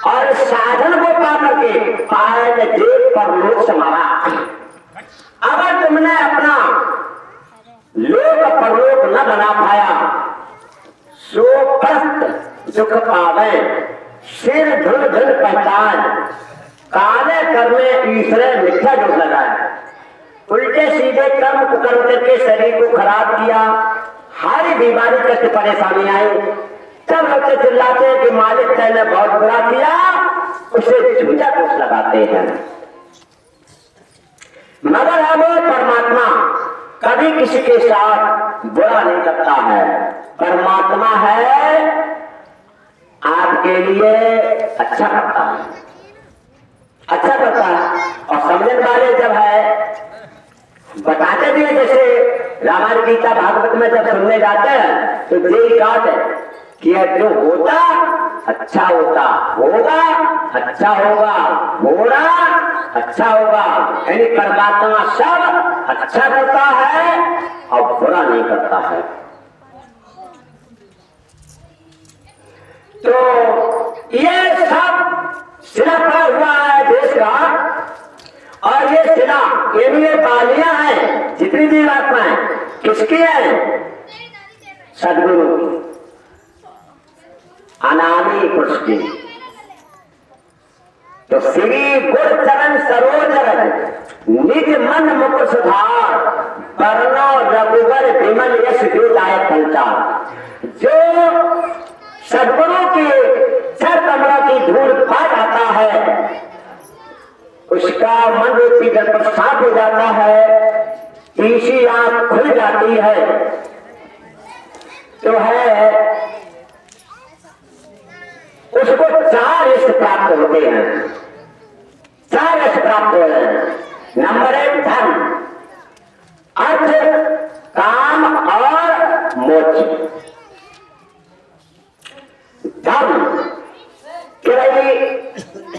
और साधन को पा करके पायल जेब पर लोक समारा। अगर तुमने अपना लोक परलोक न बना पाया, सो प्रस्त सुख पावे, सिर धुल धुल पहचान, काले कर्मे ईश्वर मिथ्या जोड़ लगाए। उल्टे सीधे कर्म कुकर्म करके शरीर को खराब किया, हर बीमारी करके परेशानी आई, तब बच्चे चिल्लाते कि मालिक ने बहुत बुरा किया, उसे झूठा दोष लगाते हैं। मगर है वो परमात्मा कभी किसी के साथ बुरा नहीं करता है। परमात्मा है आप आपके लिए अच्छा करता है, अच्छा करता है। और समझने वाले जब है बताते भी हैं, जैसे रामायण गीता भागवत में जब सुनने जाते हैं तो यही बात है कि जो होता अच्छा होता, होगा अच्छा होगा, हो रहा अच्छा होगा। यानी परमात्मा सब अच्छा करता है और बुरा नहीं करता है। तो ये सब सिला पड़ा हुआ है देश का, और ये सिला ये बालियां हैं, जितनी भी आत्माएं किसकी है? सदगुरु की, अनामी पुरुष की। तो श्री गुर चरण सरोज निज मन मुकुर सुधार, वर्णो रघुवर विमल यश जोदाय पंचार। जो सदगुरु की चर कमलों की धूल पा जाता है उसका मन रूपी दर्पण साफ हो जाता है, तीसरी आंख खुल जाती है। तो है उसको 4 यश प्राप्त होते हैं, 4 यश प्राप्त होते हैं। नंबर 1 धन, अर्थ, काम और मोक्ष। धन कि भाई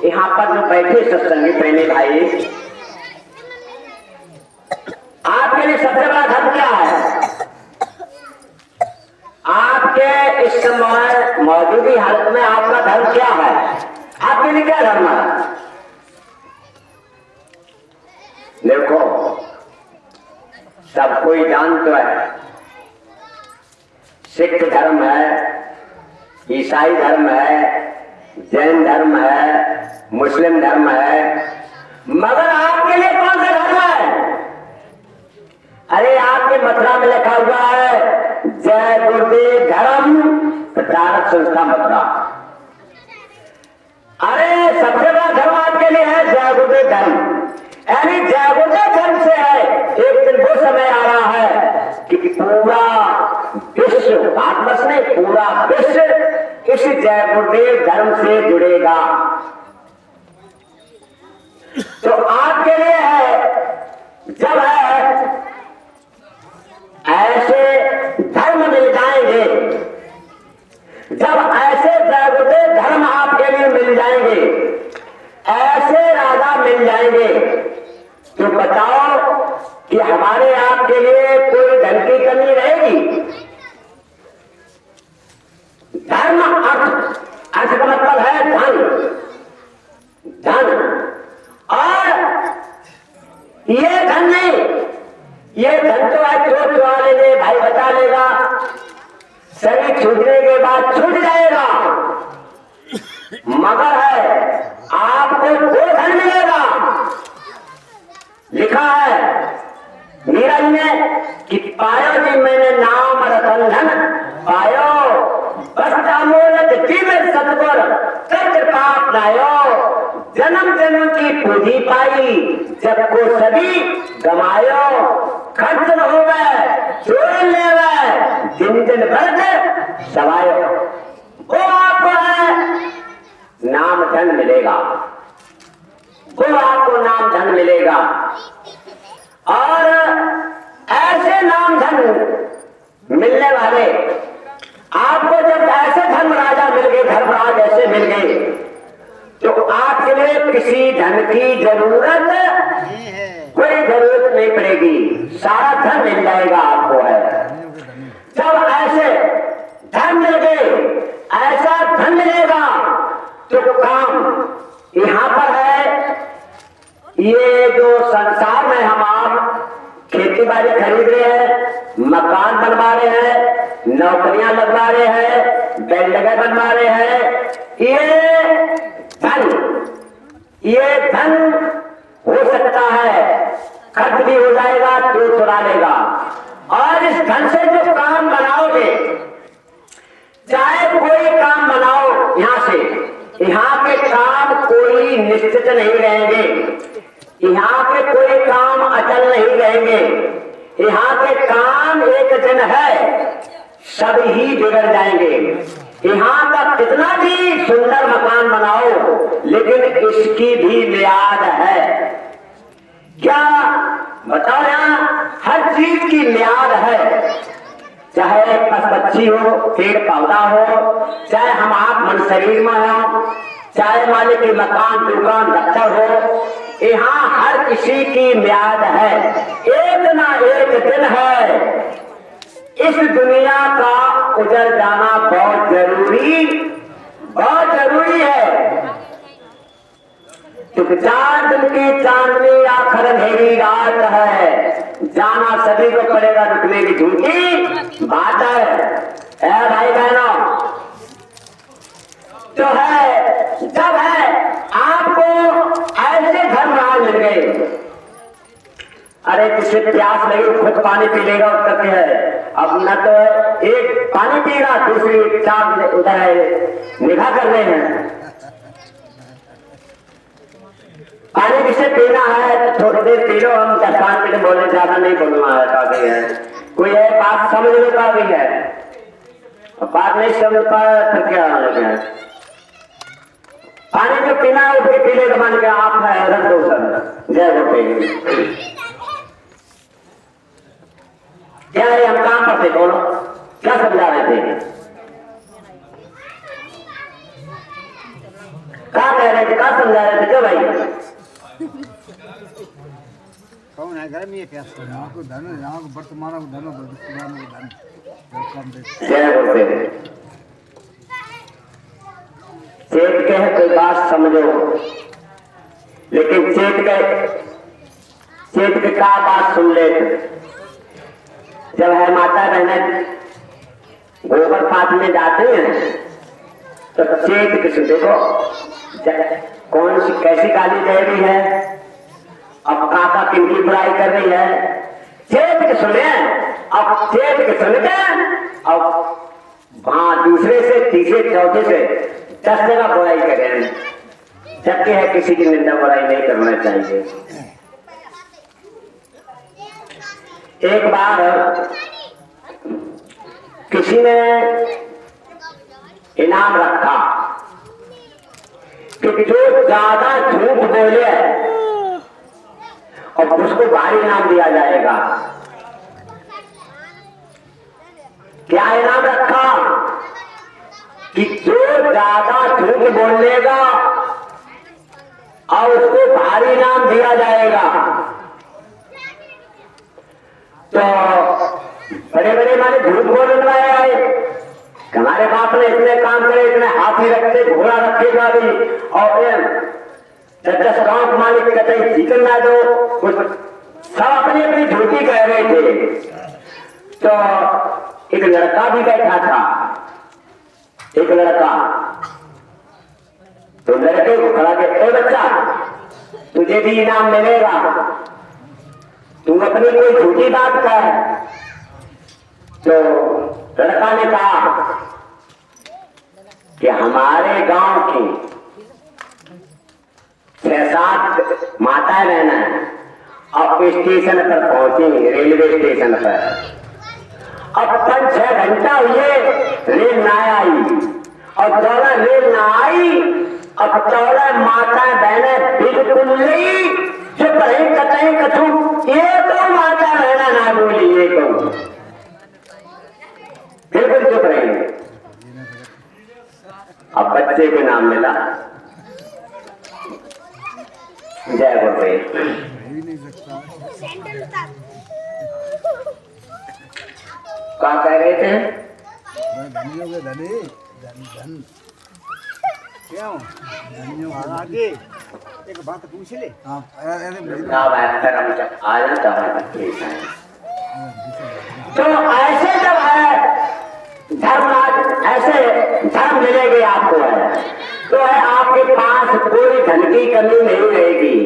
यहाँ पर जो बैठे सत्संगी प्रेमी भाई, आपके लिए सबसे बड़ा धन क्या है? आपके इस समय मौजूदी हालत में आपका धर्म क्या है? आपके लिए क्या धर्म है? देखो सब कोई जान तो है, सिख धर्म है, ईसाई धर्म है, जैन धर्म है, मुस्लिम धर्म है, मगर आपके लिए कौन सा धर्म है? अरे आपके मथुरा में लिखा हुआ है जय गुरुदेव धर्म प्रचारक संस्था मथुरा। अरे सबसे बड़ा धर्म आपके लिए है जय गुरुदेव धर्म, यानी जय गुरुदेव धर्म से है। एक दिन वो समय आ रहा है कि पूरा विश्व, भारतवर्ष नहीं पूरा विश्व इस जय गुरुदेव धर्म से जुड़ेगा। तो आपके लिए है जब है ऐसे धर्म मिल जाएंगे, जब ऐसे जय गुरुदेव धर्म आपके लिए मिल जाएंगे, ऐसे राजा मिल जाएंगे, तो बताओ कि हमारे आपके लिए कोई धन की कमी रहेगी? धर्म अर्थ, अर्थ का मतलब है धन, धन। और ये धन नहीं, ये धन तो आज चोर चुरा लेंगे, भाई बचा लेगा, शरीर छूटने के बाद छूट जाएगा, मगर है आपको वो धन मिलेगा। लिखा है मीरा जी ने कि पायो जी मैंने नाम रतन धन पायो, में सतगुर कृपा अपनायो, जन्म जन्म की पूंजी पाई जब को सभी गमायो, खर्च न हो गए चोर ले गए दिन दिन भर सवायो। वो आपको है नाम धन मिलेगा, वो आपको नाम धन मिलेगा। और ऐसे नाम धन मिलने वाले आपको जब ऐसे धर्म राजा मिल गए, धर्मराज ऐसे मिल गए, तो आपके लिए किसी धन की जरूरत कोई जरूरत नहीं पड़ेगी, सारा धन मिल जाएगा आपको है। जब ऐसे धन मिल गए, ऐसा धन मिलेगा तो काम यहाँ पर है। ये जो संसार में हम आप खेती बाड़ी खरीद रहे हैं, मकान बनवा रहे हैं, नौकरियां लगवा रहे हैं, बिल्डिंगें बनवा रहे हैं, ये धन हो सकता है खर्च भी हो जाएगा तो चुरा लेगा। और इस धन से जो काम बनाओगे, चाहे कोई काम बनाओ यहाँ से, यहाँ के काम कोई निश्चित नहीं रहेंगे, यहाँ के कोई काम अचल नहीं रहेंगे, यहाँ के काम एक दिन है सब ही बिगड़ जाएंगे। यहाँ का कितना भी सुंदर मकान बनाओ, लेकिन इसकी भी मियाद है। क्या बताओ, यहाँ हर चीज की मियाद है। चाहे पक्षी हो, पेड़ पौधा हो, चाहे हम आप मन शरीर में हो, चाहे मालिक की मकान दुकान दफ्तर हो, यहाँ हर किसी की मियाद है। एक ना एक दिन है, इस दुनिया का उजड़ जाना बहुत जरूरी है। तो 4 दिन की चांदनी आखिर अंधेरी रात है, जाना सभी को पड़ेगा, रुकने की झूठी बात है। भाई बहनों, तो है जब है आपको ऐसे धर्मराज मिल गए, अरे जिसे प्यास लगी खुद पानी पी लेगा उत्तर के है। अब न तो एक पानी पीगा, दूसरी चार उधर निगाह कर रहे हैं। पानी किसे पीना है तो थोड़ी देर पी लो, हम 10 मिनट बोले, ज्यादा नहीं बोलना है। काफी है, कोई है बात समझ में पा गई है, बात नहीं समझ पाया फिर क्या है। पानी जो पीना है उसके पीने का मान के आप है रख दो सर। जय गोपी। क्या है, हम काम करते बोलो, क्या समझा रहे थे, क्या कह रहे थे, क्या समझा रहे थे? क्यों भाई कौन है घर में ये प्यास को धन, यहाँ को वर्तमान को धन, भविष्य को धन। जय गोपी। चेत के है कोई बात समझो, लेकिन चेत के का बात सुन ले। जब है माता बहने गोबर पाथने जाते हैं तो चेत के सुन, देखो कौन सी कैसी गाली दे रही है, अब काका किनकी बुराई कर रही है, चेत के सुने। अब चेत के सुन के अब वहां दूसरे से तीसरे चौथे से 10 जगह बुराई करें, जबकि है किसी की निंदा बुराई नहीं करना चाहिए। एक बार किसी ने इनाम रखा कि जो ज्यादा झूठ बोले और उसको भारी इनाम दिया जाएगा। क्या इनाम रखा कि जो ज्यादा झूठ बोलेगा और उसको भारी इनाम दिया जाएगा। तो बड़े बड़े माने झूठ बोलने वाले आए, हमारे बाप ने इतने काम करे, इतने हाथी रखते, घोड़ा रखेगा भी, और 10 गांव के मालिक कहते चिकन ला दो, सब अपनी अपनी झूठी कह रहे थे। तो एक लड़का भी बैठा था, एक लड़का, तो लड़के को खड़ा के, ए बच्चा तुझे भी इनाम मिलेगा, तू अपनी कोई झूठी बात कर। तो लड़का ने कहा कि हमारे गांव की 6-7 माताएं बहना अब स्टेशन पर पहुंची, रेलवे स्टेशन पर। अब 5-6 घंटा हुए, रेल ना आई, और 14 रेल ना आई। अब 14 माताएं बहने बिल्कुल नहीं चुप रही, कतई कथू, ये तो माता बहना ना बोली, ये तो बिल्कुल चुप रही। अब बच्चे को नाम मिला, जय गोपी। क्या कह रहे थे? धनी हो गए, धनी धन क्यों धनियों आगे एक बात पूछ ले। तो ऐसे जब है धर्म, ऐसे धर्म मिलेगी आपको है, तो है आपके पास कोई धन की कमी नहीं रहेगी।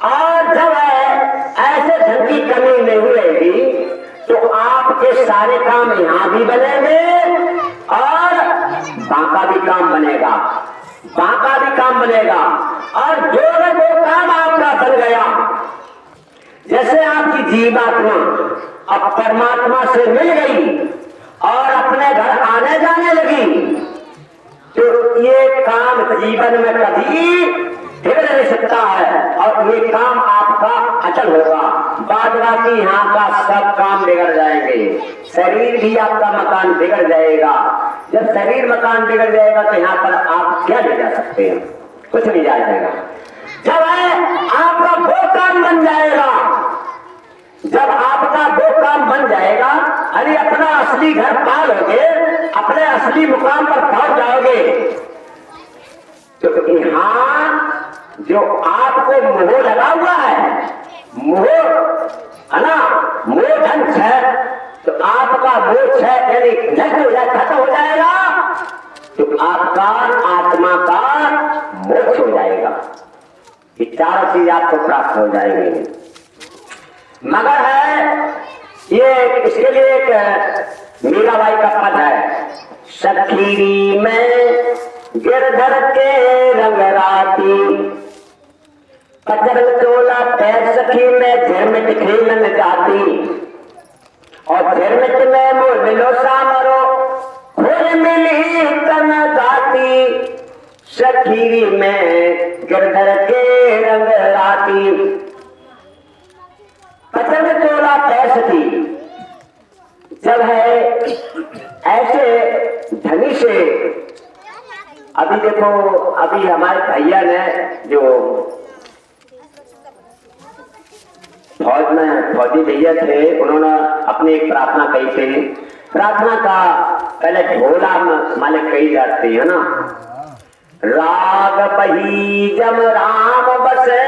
और जब है ऐसे धन की कमी नहीं रहेगी तो आपके सारे काम यहाँ भी बनेंगे और बांका भी काम बनेगा, बांका भी काम बनेगा। और जो वो काम आपका बन गया, जैसे आपकी जीवात्मा अब परमात्मा से मिल गई और अपने घर आने जाने लगी, ये काम जीवन में कभी बिगड़ नहीं सकता है और ये काम आपका अचल होगा। बाद बाकी यहाँ का सब काम बिगड़ जाएंगे, शरीर भी आपका मकान बिगड़ जाएगा। जब शरीर मकान बिगड़ जाएगा तो यहाँ पर आप क्या ले जा सकते हैं? कुछ नहीं जा जाएगा। जब है आपका वो काम बन जाएगा, जब आपका वो काम बन जाएगा, अरे अपना असली घर पालोगे, अपने असली मुकाम पर पहुंच जाओगे, तो यहाँ जो आपको मोह लगा हुआ है, मोह है ना, मोह धन है, तो आपका मोह है यानी नष्ट हो जाए, खत्म हो जाएगा, तो आपका आत्मा का मोक्ष हो जाएगा। ये चारों चीज आपको प्राप्त हो जाएंगे। मगर है ये इसके लिए एक मीराबाई का पद है, सखी में गिरधर के रंग राती, पचर चोला पैर सखी में झरमिट खेलन जाती, और झरमिट में मोर मिलो सामरो खोल मिली तन गाती, सखी में गिरधर के रंग राती, पचर चोला पैर सखी। जब है ऐसे धनी से, अभी देखो अभी हमारे भैया ने जो फौज में फौजी भैया थे, उन्होंने अपनी एक प्रार्थना कही थी। प्रार्थना का पहले ढोला मालिक कही जाती है ना, राग बही जम राम बसे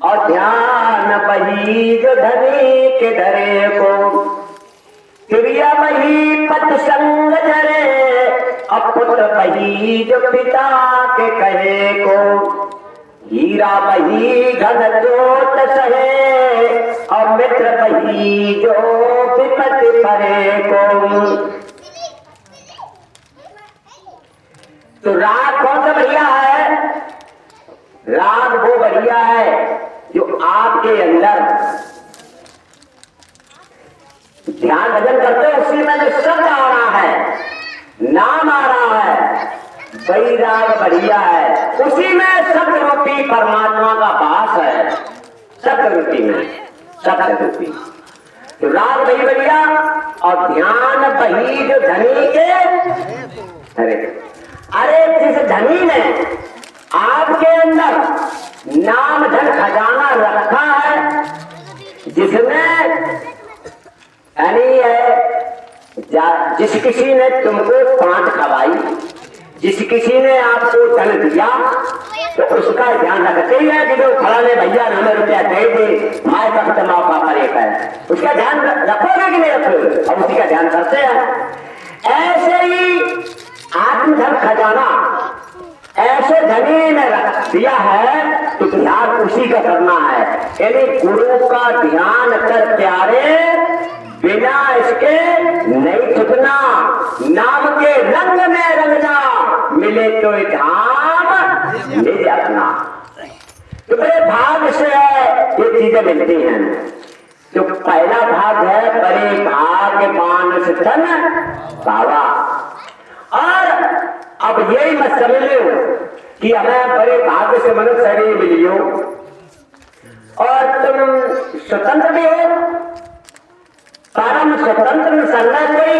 और ध्यान बही जो धनी के धरे को, क्रिया बही पत संग धरे अपुत्र बही जो पिता के कहे को, हीरा बही घन जोत सहे और मित्र बही जो विपत्ति परे को। तो राग कौन सा बढ़िया है? राग वो बढ़िया है जो आपके अंदर ध्यान भजन करते हो, उसी में जो शब्द आ रहा है, नाम आ रहा है, वही राग बढ़िया है। उसी में शब्द रूपी परमात्मा का वास है, शब्द रूपी में, शब्द रूपी। तो राग वही बढ़िया और ध्यान वही जो धनी के, अरे जिस धनी ने आपके अंदर नाम धन खजाना रखा है, जिसमें यानी है जिस किसी ने तुमको पांच खवाई, जिस किसी ने आपको धन दिया, तो उसका ध्यान रखते ही है कि जो फलाने भैया ने हमें रुपया दे दे, माए वक्त मौका पर एक है, उसका ध्यान रखोगे कि नहीं रखोगे? अब उसी का ध्यान करते हैं। ऐसे ही आत्मधन खजाना ऐसे धनी ने रख दिया है, तो ध्यान उसी का करना है। यानी गुरु का ध्यान कर प्यारे, बिना इसके नहीं छुटना, नाम के रंग में रंगना, मिले तो धाम ले जाना। तो बड़े भाग से ये चीजें मिलती हैं। जो पहला भाग है, बड़े भाग मानस धन बाबा। और अब यही मत समझ लो कि हमें बड़े भाग्य से मनुष्य शरीर मिली हो और तुम स्वतंत्र भी हो, परम स्वतंत्र सरना कोई,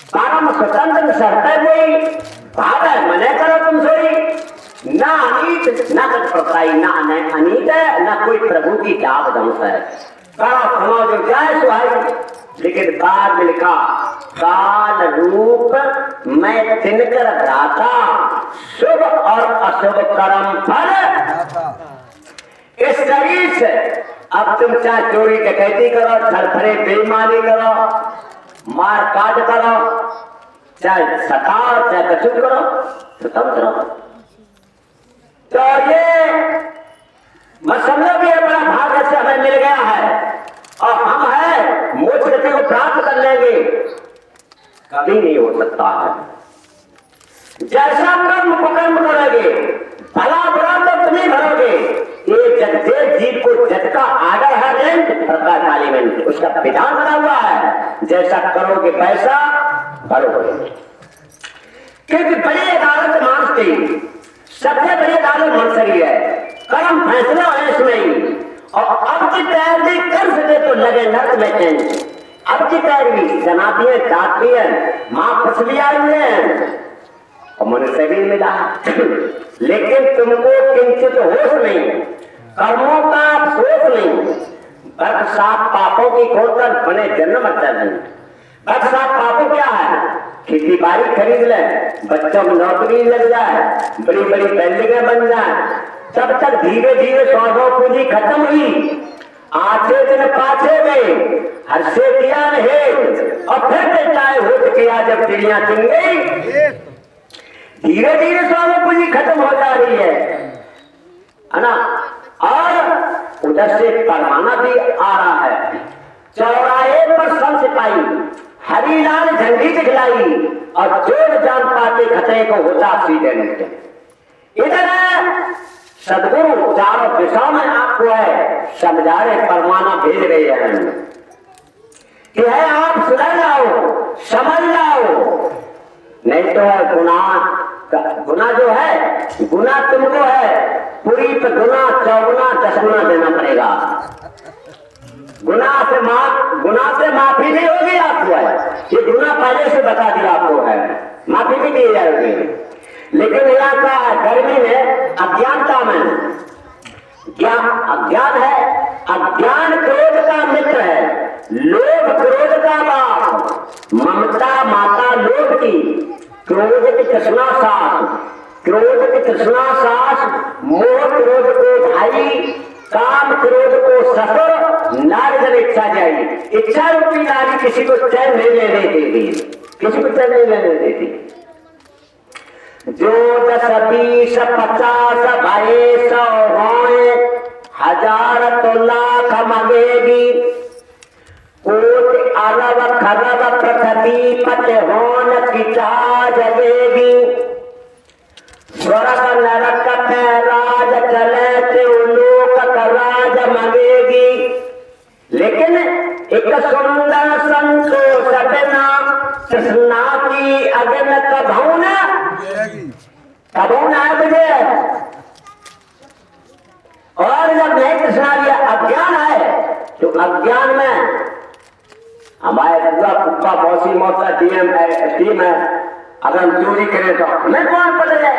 परम स्वतंत्र सरता कोई, भागा मने करो तुम सोई, ना अनीत ना पकड़ाई, ना अनीत है ना कोई प्रभु की जाप दंश है। करो जो जाए सुहाई, लेकिन बाद में लिखा काल रूप मैं तिनकर दाता, शुभ और अशुभ कर्म फल इस शरीर से। अब तुम चाहे चोरी डकैती करो, छलफरे बेईमानी करो, मार काट करो, चाहे सताओ चाहे कचूट करो, स्वतंत्र हो। तो ये मत समझो कि बड़ा भाग्य से हमें मिल गया है और हम है मोक्ष गति को प्राप्त कर लेंगे, कभी नहीं हो सकता है। जैसा कर्म कुकर्म करोगे, भला बुरा तो तुम ही भरोगे। ये जगदेव जीव को जग का आर्डर है, रेंट प्रकार पार्लियामेंट, उसका विधान बना हुआ है, जैसा करोगे पैसा भरोगे। क्योंकि बड़ी अदालत मानती, सबसे बड़ी अदालत मंसरी है, कर्म फैसला है इसमें ही। और अब की पैरवी कर सके तो लगे नर्क में चैन। अब की पैरवी जनाबियां डांटती है, मां फसली आई हैं और मनुष्य भी मिला लेकिन तुमको किंचित होश नहीं, कर्मों का अफसोस नहीं। बरसात पापों की खोलकर बने जन्म नहीं। बरसात पापों क्या है? खेती बाड़ी खरीद ले, बच्चों को नौकरी लग जाए, बड़ी बड़ी बिल्डिंगें बन जाए, तब तक धीरे धीरे सौदों पूंजी खत्म हुई। आछे दिन पाछे गए, हर्षे किया नहीं और फिर चाहे हो किया जब चिड़िया चिंग गई। धीरे धीरे सौदों पूंजी खत्म हो जा रही है ना। और उधर से परवाना भी आ रहा है। चौराहे पर सब सिपाही हरीलाल झंडी दिखलाई और जोर जान पाते खतरे को होता सीधे नीचे। इधर सदगुरु चारों दिशा में आपको है समझा रहे, परमाना भेज रहे हैं कि है आप सुधर जाओ, समझ जाओ, नहीं तो है गुना जो है, गुना तुमको है पूरी पे गुना चौगुना दसगुना देना पड़ेगा। गुना से माफी नहीं होगी आपको है, ये गुना पहले से बता दिया आपको है, माफी भी दी जाएगी। लेकिन यहाँ का गर्मी में अज्ञानता में अज्ञान है, अज्ञान क्रोध का मित्र है, लोभ क्रोध का बाप, ममता माता लोभ की, क्रोध की तृष्णा सास, क्रोध की तृष्णा सास, मोह क्रोध को भाई, काम क्रोध को ससुर, नारद इच्छा जाई। इच्छा रूपी नारी किसी को चैन नहीं लेने देती, किसी को चैन नहीं लेने देती। जो 10 20 50 भाई 100 होए, 1000 तो लाख मांगेगी, कोटि अरब खरब पृथ्वी पति होन की चाह जगेगी। स्वर्ग नरक पे राज चले त्रिलोक का राज मांगेगी। लेकिन एक सुंदर संतोष बिना कृष्णा की अग्न कभू न बुझे। और जब नहीं कृष्णा लिया अज्ञान है तो अज्ञान में हमारे बुआ पुप्पा मौसी मौसा डीएम टीम है, अगर हम चोरी करें तो हमें कौन पड़ जाए।